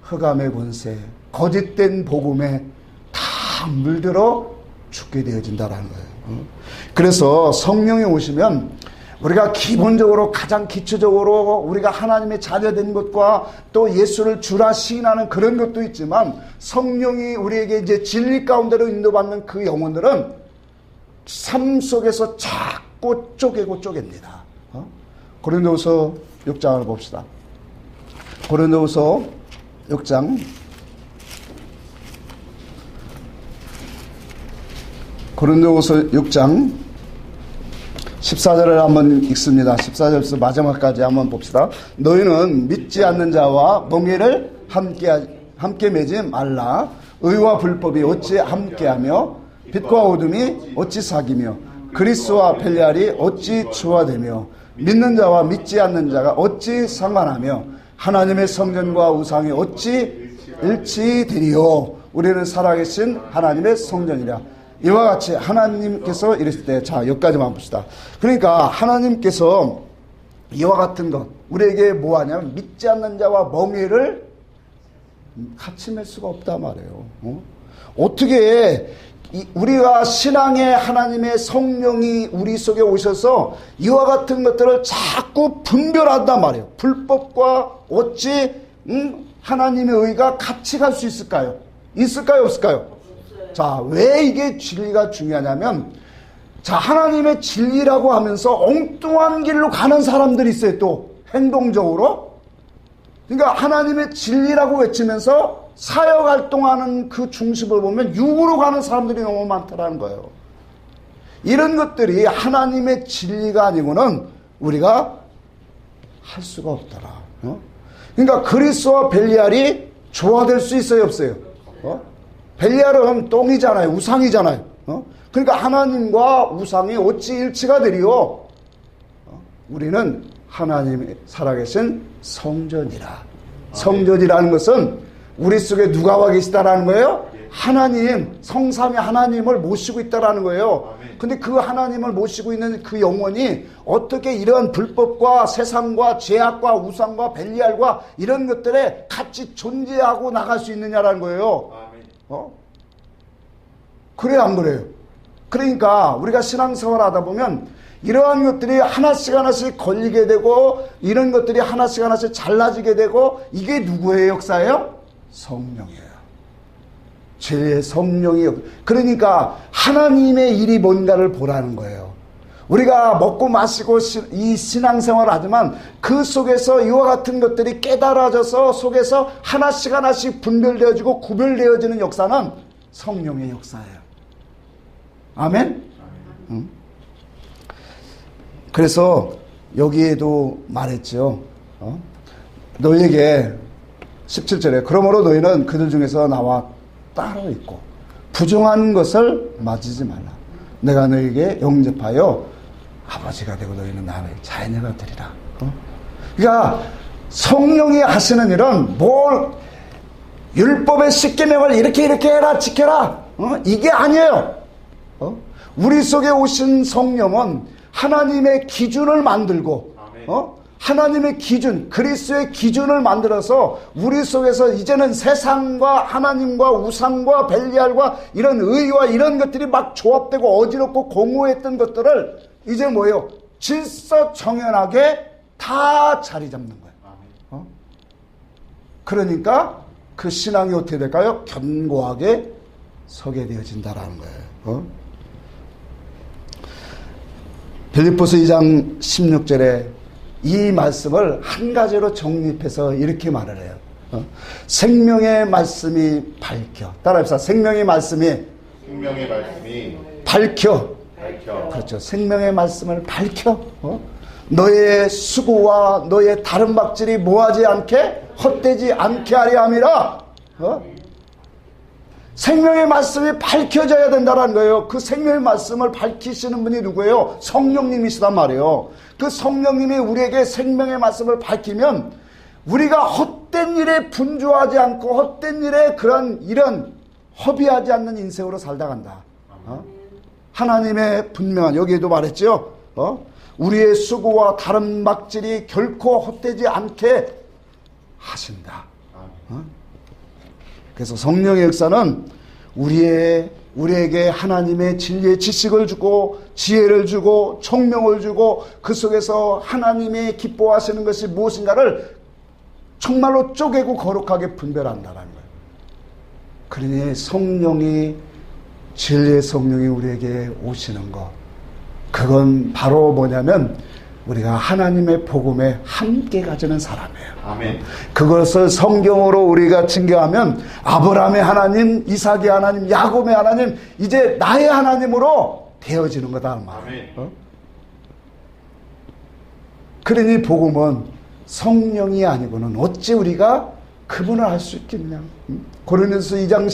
흑암의 권세, 거짓된 복음에 다 물들어 죽게 되어진다라는 거예요. 그래서 성령이 오시면 우리가 기본적으로 가장 기초적으로 우리가 하나님의 자녀된 것과 또 예수를 주라 시인하는 그런 것도 있지만 성령이 우리에게 이제 진리 가운데로 인도받는 그 영혼들은 삶 속에서 자꾸 쪼갭니다. 고린도후서 6장을 봅시다. 고린도후서 6장 고린도후서 6장 14절을 한번 읽습니다. 14절에서 마지막까지 한번 봅시다. 너희는 믿지 않는 자와 멍에를 함께 매지 말라. 의와 불법이 어찌 함께하며 빛과 어둠이 어찌 사귀며 그리스도와 벨리알이 어찌 조화되며 믿는 자와 믿지 않는 자가 어찌 상관하며 하나님의 성전과 우상이 어찌 일치되리요. 우리는 살아계신 하나님의 성전이라. 이와 같이 하나님께서 이랬을 때, 자, 여기까지만 봅시다. 그러니까 하나님께서 이와 같은 것, 우리에게 뭐 하냐면 믿지 않는 자와 멍에를 같이 맬 수가 없단 말이에요. 어떻게 우리가 신앙의 하나님의 성령이 우리 속에 오셔서 이와 같은 것들을 자꾸 분별한단 말이에요. 불법과 어찌 하나님의 의가 같이 갈 수 있을까요? 있을까요? 없을까요? 자, 왜 이게 진리가 중요하냐면, 자, 하나님의 진리라고 하면서 엉뚱한 길로 가는 사람들이 있어요. 또 행동적으로. 그러니까 하나님의 진리라고 외치면서 사역 활동하는 그 중심을 보면 육으로 가는 사람들이 너무 많다라는 거예요. 이런 것들이 하나님의 진리가 아니고는 우리가 할 수가 없더라. 그러니까 그리스도와 벨리알이 조화될 수 있어요, 없어요? 벨리알은 똥이잖아요. 우상이잖아요. 그러니까 하나님과 우상이 어찌 일치가 되리요? 우리는 하나님의 살아계신 성전이라. 성전이라는 것은 우리 속에 누가 와 계시다라는 거예요? 하나님, 성삼위 하나님을 모시고 있다라는 거예요. 근데 그 하나님을 모시고 있는 그 영혼이 어떻게 이러한 불법과 세상과 죄악과 우상과 벨리알과 이런 것들에 같이 존재하고 나갈 수 있느냐라는 거예요. 그래요, 안 그래요? 그러니까 우리가 신앙생활 하다 보면 이러한 것들이 하나씩 하나씩 걸리게 되고 이런 것들이 하나씩 하나씩 잘라지게 되고 이게 누구의 역사예요? 성령이에요. 제 성령이. 그러니까 하나님의 일이 뭔가를 보라는 거예요. 우리가 먹고 마시고 이 신앙생활을 하지만 그 속에서 이와 같은 것들이 깨달아져서 속에서 하나씩 하나씩 분별되어지고 구별되어지는 역사는 성령의 역사예요. 아멘? 응? 그래서 여기에도 말했죠. 너희에게 17절에 그러므로 너희는 그들 중에서 나와 따로 있고 부정한 것을 맞이지 말라. 내가 너희에게 영접하여 아버지가 되고 너희는 나의 자녀가 되리라. 그러니까 성령이 하시는 일은 뭘 율법의 십계명을 이렇게 해라 지켜라 이게 아니에요. 우리 속에 오신 성령은 하나님의 기준을 만들고 하나님의 기준, 그리스도의 기준을 만들어서 우리 속에서 이제는 세상과 하나님과 우상과 벨리알과 이런 의와 이런 것들이 막 조합되고 어지럽고 공허했던 것들을 이제 뭐예요? 질서 정연하게 다 자리 잡는 거예요. 그러니까 그 신앙이 어떻게 될까요? 견고하게 서게 되어진다라는 거예요. 빌립보서 2장 16절에 이 말씀을 한 가지로 정립해서 이렇게 말을 해요. 생명의 말씀이 밝혀. 따라합시다. 생명의 말씀이 밝혀. 그렇죠. 생명의 말씀을 밝혀. 너의 수고와 너의 다른 박질이 뭐하지 않게 헛되지 않게 하려 함이라. 생명의 말씀이 밝혀져야 된다는 거예요. 그 생명의 말씀을 밝히시는 분이 누구예요? 성령님이시단 말이에요. 그 성령님이 우리에게 생명의 말씀을 밝히면 우리가 헛된 일에 분주하지 않고 헛된 일에 이런 허비하지 않는 인생으로 살다 간다. 하나님의 분명한, 여기에도 말했죠. 우리의 수고와 다른 막질이 결코 헛되지 않게 하신다. 그래서 성령의 역사는 우리에게 하나님의 진리의 지식을 주고 지혜를 주고 총명을 주고 그 속에서 하나님의 기뻐하시는 것이 무엇인가를 정말로 쪼개고 거룩하게 분별한다는 거예요. 그러니 성령이, 진리의 성령이 우리에게 오시는 것, 그건 바로 뭐냐면 우리가 하나님의 복음에 함께 가지는 사람이에요. 아멘. 그것을 성경으로 우리가 증거하면 아브라함의 하나님, 이삭의 하나님, 야곱의 하나님, 이제 나의 하나님으로 되어지는 거다. 그러니 복음은 성령이 아니고는 어찌 우리가 그분을 알 수 있겠냐. 고린도서 2장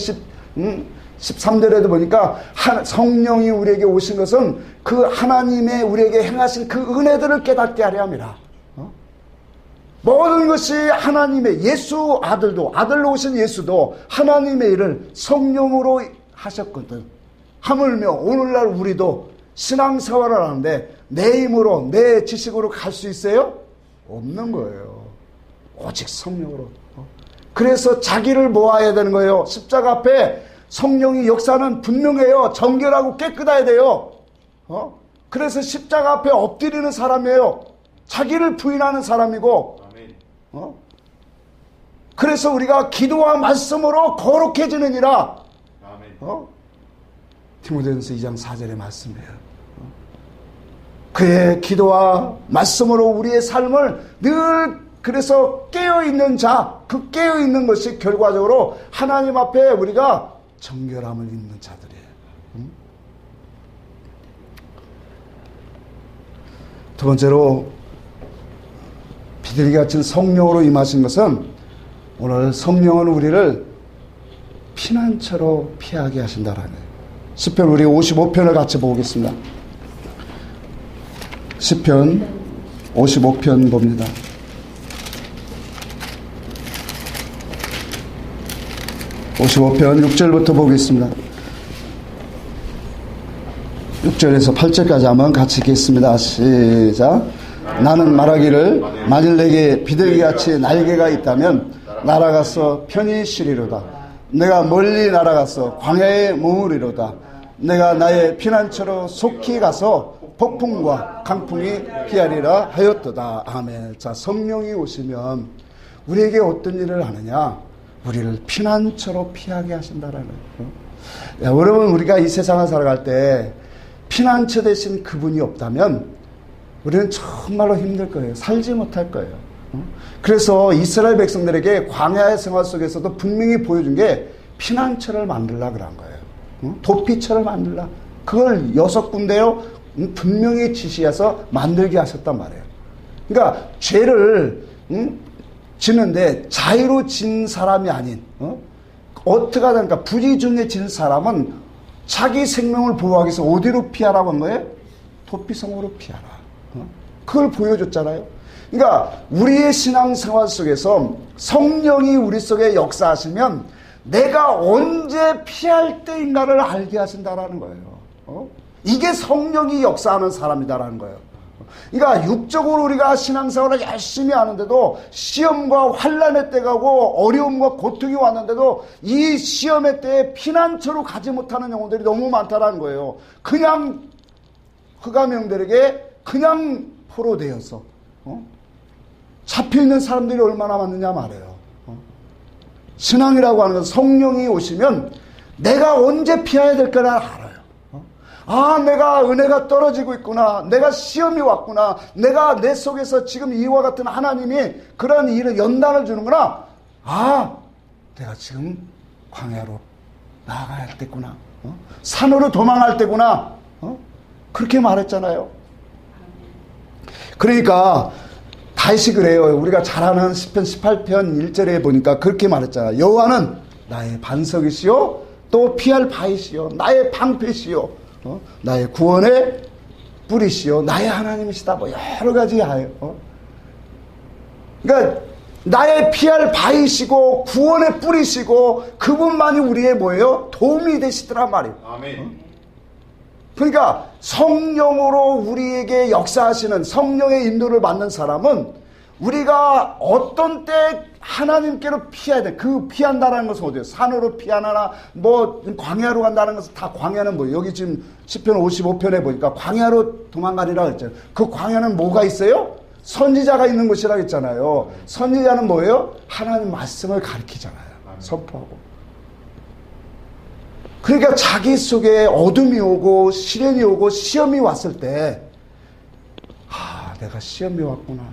13절에도 보니까 성령이 우리에게 오신 것은 그 하나님의 우리에게 행하신 그 은혜들을 깨닫게 하려 함이라. 모든 것이 하나님의, 예수 아들로 오신 예수도 하나님의 일을 성령으로 하셨거든. 하물며 오늘날 우리도 신앙생활을 하는데 내 힘으로 내 지식으로 갈 수 있어요? 없는 거예요. 오직 성령으로. 그래서 자기를 모아야 되는 거예요. 십자가 앞에 성령이 역사는 분명해요. 정결하고 깨끗해야 돼요. 그래서 십자가 앞에 엎드리는 사람이에요. 자기를 부인하는 사람이고. 그래서 우리가 기도와 말씀으로 거룩해지느니라. 디모데전서 2장 4절의 말씀이에요. 그의 기도와 말씀으로 우리의 삶을 늘 그래서 깨어있는 자, 그 깨어있는 것이 결과적으로 하나님 앞에 우리가 정결함을 입는 자들이에요. 두 번째로 비둘기 같은 성령으로 임하신 것은 오늘 성령은 우리를 피난처로 피하게 하신다라는 거예요. 시편 우리 55편을 같이 보겠습니다. 시편 55편 봅니다. 55편 6절부터 보겠습니다. 6절에서 8절까지 한번 같이 읽겠습니다. 시작. 나는 말하기를 만일 내게 비둘기같이 날개가 있다면 날아가서 편히 쉬리로다. 내가 멀리 날아가서 광야에 머무리로다. 내가 나의 피난처로 속히 가서 폭풍과 강풍이 피하리라 하였도다. 아멘. 자, 성령이 오시면 우리에게 어떤 일을 하느냐? 우리를 피난처로 피하게 하신다라는 거예요. 여러분, 우리가 이 세상을 살아갈 때 피난처 대신 그분이 없다면 우리는 정말로 힘들 거예요. 살지 못할 거예요. 그래서 이스라엘 백성들에게 광야의 생활 속에서도 분명히 보여준 게 피난처를 만들라 그런 거예요. 도피처를 만들라. 그걸 6군데요 분명히 지시해서 만들게 하셨단 말이에요. 그러니까 죄를 지는데 자유로 진 사람이 아닌 어떻게 하든가 부지 중에 진 사람은 자기 생명을 보호하기 위해서 어디로 피하라고 한 거예요? 도피성으로 피하라. 그걸 보여줬잖아요. 그러니까 우리의 신앙생활 속에서 성령이 우리 속에 역사하시면 내가 언제 피할 때인가를 알게 하신다라는 거예요. 이게 성령이 역사하는 사람이다라는 거예요. 그러니까 육적으로 우리가 신앙생활을 열심히 하는데도 시험과 환난의 때가 오고 어려움과 고통이 왔는데도 이 시험의 때에 피난처로 가지 못하는 영혼들이 너무 많다라는 거예요. 그냥 흑암영들에게 그냥 포로되어서 잡혀있는 사람들이 얼마나 많느냐 말이에요. 신앙이라고 하는 건 성령이 오시면 내가 언제 피해야 될까를 알아요. 아, 내가 은혜가 떨어지고 있구나. 내가 시험이 왔구나. 내가 내 속에서 지금 이와 같은 하나님이 그런 일을 연단을 주는구나. 아, 내가 지금 광야로 나아가야 할 때구나. 산으로 도망할 때구나. 그렇게 말했잖아요. 그러니까 다시 그래요. 우리가 잘 아는 시편 18편 1절에 보니까 그렇게 말했잖아요. 여호와는 나의 반석이시요 또 피할 바이시요 나의 방패시요 나의 구원의 뿌리시요 나의 하나님이시다. 뭐 여러 가지 하요. 그러니까 나의 피할 바이시고 구원의 뿌리시고 그분만이 우리의 뭐예요? 도움이 되시더란 말이에요. 아멘. 그러니까 성령으로 우리에게 역사하시는 성령의 인도를 받는 사람은 우리가 어떤 때 하나님께로 피해야 돼. 그 피한다라는 것은 어디예요? 산으로 피하나 뭐 광야로 간다는 것은 다 광야는 뭐예요? 여기 지금 시편 55편에 보니까 광야로 도망가리라 했잖아요. 그 광야는 뭐가 있어요? 선지자가 있는 곳이라고 했잖아요. 선지자는 뭐예요? 하나님 말씀을 가르치잖아요. 선포하고. 그러니까 자기 속에 어둠이 오고 시련이 오고 시험이 왔을 때 내가 시험이 왔구나.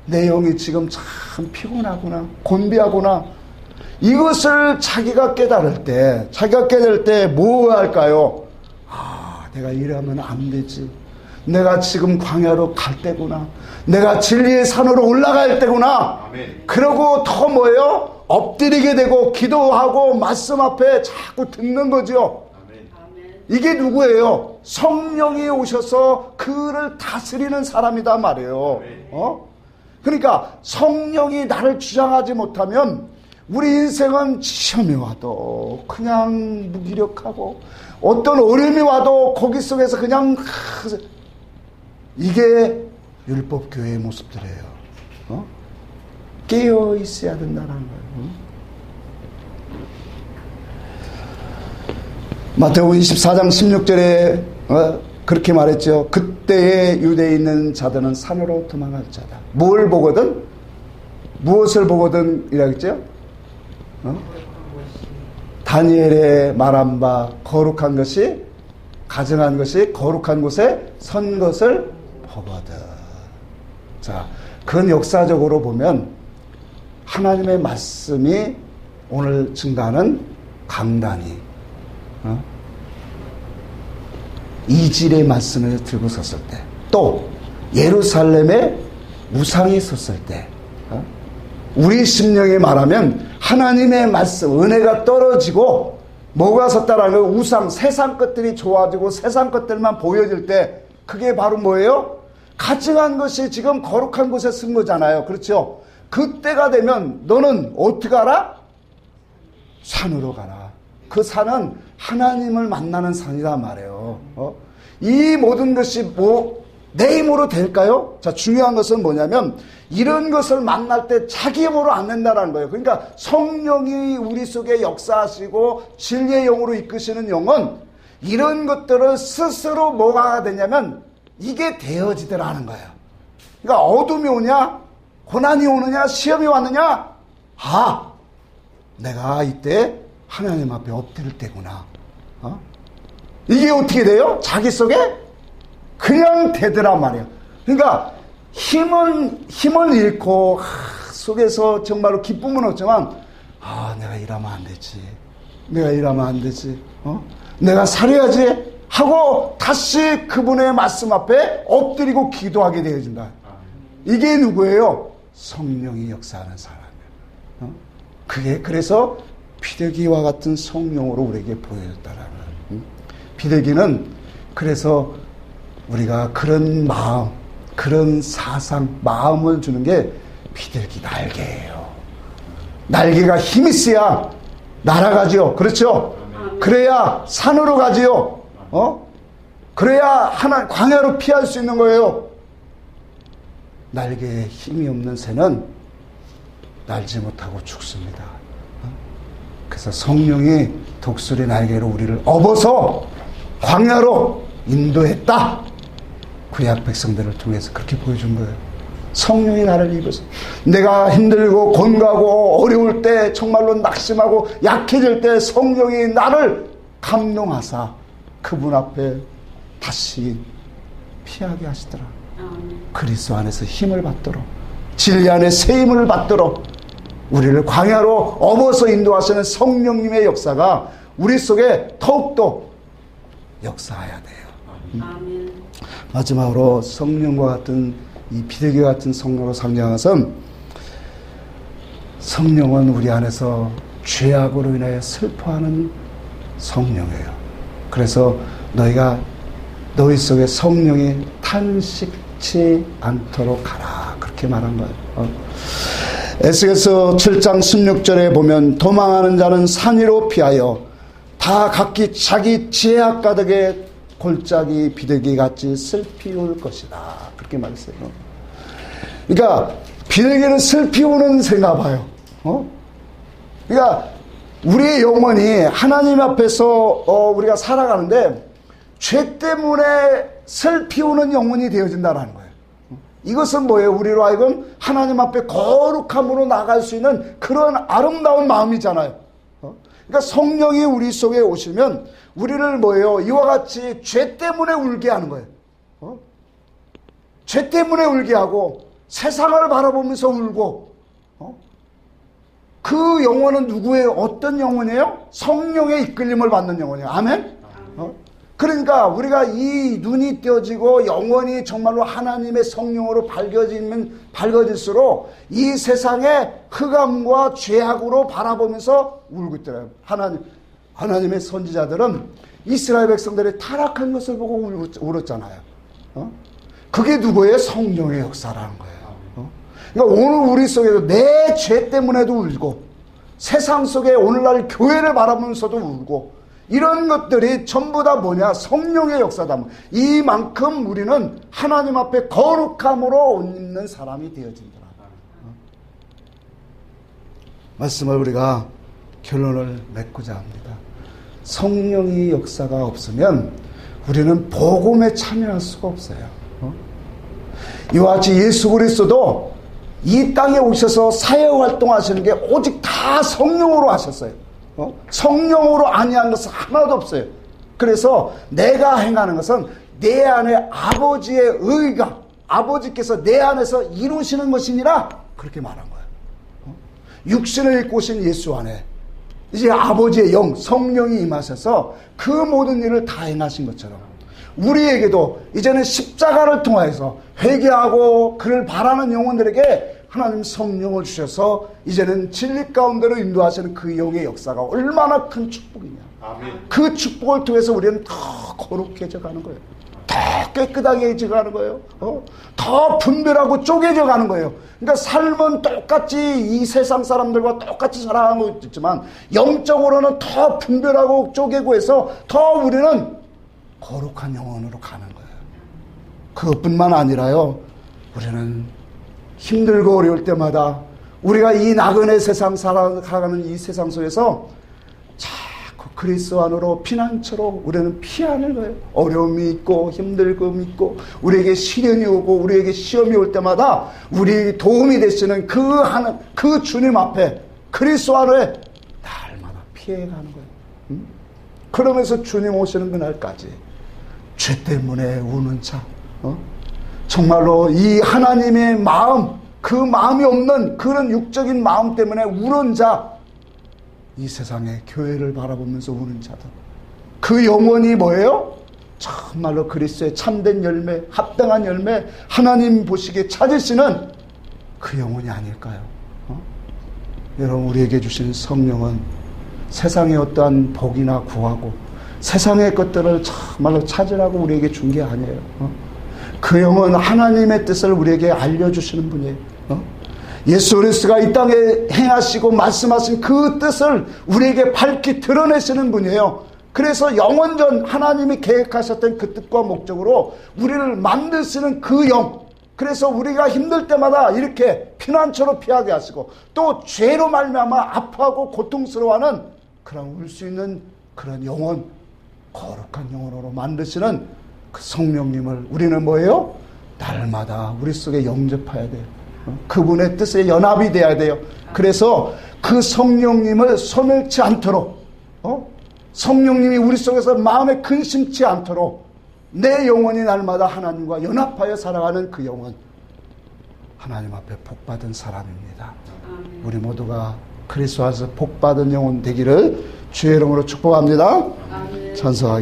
내 영이 지금 참 피곤하구나. 곤비하구나. 이것을 자기가 깨달을 때 뭐 할까요? 내가 이러면 안 되지. 내가 지금 광야로 갈 때구나. 내가 진리의 산으로 올라갈 때구나. 아멘. 그러고 더 뭐예요? 엎드리게 되고 기도하고 말씀 앞에 자꾸 듣는 거죠. 아멘. 이게 누구예요? 성령이 오셔서 그를 다스리는 사람이다 말이에요. 그러니까 성령이 나를 주장하지 못하면 우리 인생은 시험이 와도 그냥 무기력하고 어떤 어려움이 와도 거기 속에서 그냥 이게 율법교회의 모습들이에요. 깨어 있어야 된다는 거예요. 마태복음 24장 16절에 그렇게 말했죠. 그때에 유대에 있는 자들은 산으로 도망갈 자다. 뭘 보거든? 무엇을 보거든 이라겠죠? 다니엘의 말한 바 거룩한 것이 가증한 것이 거룩한 곳에 선 것을 보거든. 자, 그건 역사적으로 보면 하나님의 말씀이 오늘 증가하는 강단이 이질의 말씀을 들고 섰을 때, 또 예루살렘에 우상이 섰을 때, 우리 심령에 말하면 하나님의 말씀, 은혜가 떨어지고 뭐가 섰다라는 거, 우상, 세상 것들이 좋아지고 세상 것들만 보여질 때, 그게 바로 뭐예요? 가증한 것이 지금 거룩한 곳에 쓴 거잖아요. 그렇죠? 그때가 되면 너는 어떻게 알아? 산으로 가라. 그 산은 하나님을 만나는 산이란 말이에요. 이 모든 것이 내 힘으로 될까요? 자, 중요한 것은 뭐냐면 이런 것을 만날 때 자기 힘으로 안 된다는 거예요. 그러니까 성령이 우리 속에 역사하시고 진리의 영으로 이끄시는 영은 이런 것들을 스스로 뭐가 되냐면 이게 되어지더라는 거예요. 그러니까 어둠이 오냐, 고난이 오느냐, 시험이 왔느냐, 내가 이때 하나님 앞에 엎드릴 때구나. 이게 어떻게 돼요? 자기 속에 그냥 되더란 말이에요. 그러니까 힘은 잃고 속에서 정말로 기쁨은 없지만 내가 이러면 안 되지. 내가 이러면 안 되지. 내가 살아야지 하고 다시 그분의 말씀 앞에 엎드리고 기도하게 되어진다. 이게 누구예요? 성령이 역사하는 사람이에요. 그게 그래서 비둘기와 같은 성령으로 우리에게 보여줬다라는. 비둘기는 그래서 우리가 그런 마음, 그런 사상, 마음을 주는 게 비둘기 날개예요. 날개가 힘이 있어야 날아가지요. 그렇죠? 그래야 산으로 가지요. 그래야 광야로 피할 수 있는 거예요. 날개에 힘이 없는 새는 날지 못하고 죽습니다. 그래서 성령이 독수리 날개로 우리를 업어서 광야로 인도했다. 구약 백성들을 통해서 그렇게 보여준 거예요. 성령이 나를 입어서 내가 힘들고 곤가고 어려울 때 정말로 낙심하고 약해질 때 성령이 나를 감동하사 그분 앞에 다시 피하게 하시더라. 그리스도 안에서 힘을 받도록, 진리 안에 새 힘을 받도록 우리를 광야로 업어서 인도하시는 성령님의 역사가 우리 속에 더욱더 역사해야 돼요. 아멘. 마지막으로 성령과 같은 이 비둘기 같은 성령으로 상징하는 것은 성령은 우리 안에서 죄악으로 인하여 슬퍼하는 성령이에요. 그래서 너희 속에 성령이 탄식치 않도록 하라. 그렇게 말한 거예요. 에스겔서 7장 16절에 보면 도망하는 자는 산 위로 피하여 다 각기 자기 죄악 가득에 골짜기 비둘기같이 슬피 울 것이다. 그렇게 말했어요. 그러니까 비둘기는 슬피 우는 새인가 봐요. 그러니까 우리의 영혼이 하나님 앞에서 우리가 살아가는데 죄 때문에 슬피 우는 영혼이 되어진다는 거예요. 이것은 뭐예요? 우리로 하여금 하나님 앞에 거룩함으로 나갈 수 있는 그런 아름다운 마음이잖아요. 그러니까 성령이 우리 속에 오시면 우리를 뭐예요? 이와 같이 죄 때문에 울게 하는 거예요. 죄 때문에 울게 하고 세상을 바라보면서 울고 그 영혼은 누구예요? 어떤 영혼이에요? 성령의 이끌림을 받는 영혼이에요. 아멘? 그러니까 우리가 이 눈이 떼어지고 영혼이 정말로 하나님의 성령으로 밝아질수록 이 세상의 흑암과 죄악으로 바라보면서 울고 있더라고요. 하나님의 선지자들은 이스라엘 백성들이 타락한 것을 보고 울었잖아요. 그게 누구예요? 성령의 역사라는 거예요. 그러니까 오늘 우리 속에도 내 죄 때문에도 울고 세상 속에 오늘날 교회를 바라보면서도 울고 이런 것들이 전부 다 뭐냐? 성령의 역사다. 이만큼 우리는 하나님 앞에 거룩함으로 옷 입는 사람이 되어진다. 말씀을 우리가 결론을 맺고자 합니다. 성령의 역사가 없으면 우리는 복음에 참여할 수가 없어요. 이와 같이 예수 그리스도도 이 땅에 오셔서 사역 활동하시는 게 오직 다 성령으로 하셨어요. 성령으로 아니한 것은 하나도 없어요. 그래서 내가 행하는 것은 내 안에 아버지의 의가 아버지께서 내 안에서 이루시는 것이니라 그렇게 말한 거예요. 육신을 입고 오신 예수 안에 이제 아버지의 영 성령이 임하셔서 그 모든 일을 다 행하신 것처럼 우리에게도 이제는 십자가를 통하여서 회개하고 그를 바라는 영혼들에게 하나님 성령을 주셔서 이제는 진리 가운데로 인도하시는 그 영의 역사가 얼마나 큰 축복이냐. 아멘. 그 축복을 통해서 우리는 더 거룩해져 가는 거예요. 더 더 깨끗하게 가는 거예요. 더 분별하고 쪼개져 가는 거예요. 그러니까 삶은 똑같이 이 세상 사람들과 똑같이 살아가고 있지만 영적으로는 더 분별하고 쪼개고 해서 더 우리는 거룩한 영혼으로 가는 거예요. 그것뿐만 아니라요, 우리는 힘들고 어려울 때마다 우리가 이 나그네 세상 살아가는 이 세상 속에서 자꾸 그리스도 안으로 피난처로 우리는 피하는 거예요. 어려움이 있고 힘들음이 있고 우리에게 시련이 오고 우리에게 시험이 올 때마다 우리 도움이 되시는 그 주님 앞에 그리스도 안에 날마다 피해가는 거예요. 그러면서 주님 오시는 그날까지 죄 때문에 우는 자, 정말로 이 하나님의 마음, 그 마음이 없는 그런 육적인 마음 때문에 우는 자, 이 세상의 교회를 바라보면서 우는 자들, 그 영혼이 뭐예요? 정말로 그리스도의 참된 열매, 합당한 열매, 하나님 보시기에 찾으시는 그 영혼이 아닐까요? 여러분, 우리에게 주신 성령은 세상의 어떠한 복이나 구하고 세상의 것들을 정말로 찾으라고 우리에게 준 게 아니에요. 그 영은 하나님의 뜻을 우리에게 알려주시는 분이에요. 예수 그리스도가 이 땅에 행하시고 말씀하신 그 뜻을 우리에게 밝히 드러내시는 분이에요. 그래서 영원전 하나님이 계획하셨던 그 뜻과 목적으로 우리를 만드시는 그 영, 그래서 우리가 힘들 때마다 이렇게 피난처로 피하게 하시고 또 죄로 말미암아 아파하고 고통스러워하는 그런 울 수 있는 그런 영혼, 거룩한 영혼으로 만드시는 그 성령님을 우리는 뭐예요? 날마다 우리 속에 영접해야 돼요. 그분의 뜻에 연합이 돼야 돼요. 그래서 그 성령님을 소멸치 않도록, 성령님이 우리 속에서 마음에 근심치 않도록 내 영혼이 날마다 하나님과 연합하여 살아가는 그 영혼, 하나님 앞에 복받은 사람입니다. 우리 모두가 그리스도 안에서 복받은 영혼 되기를 주의 이름으로 축복합니다. 찬송하겠습니다.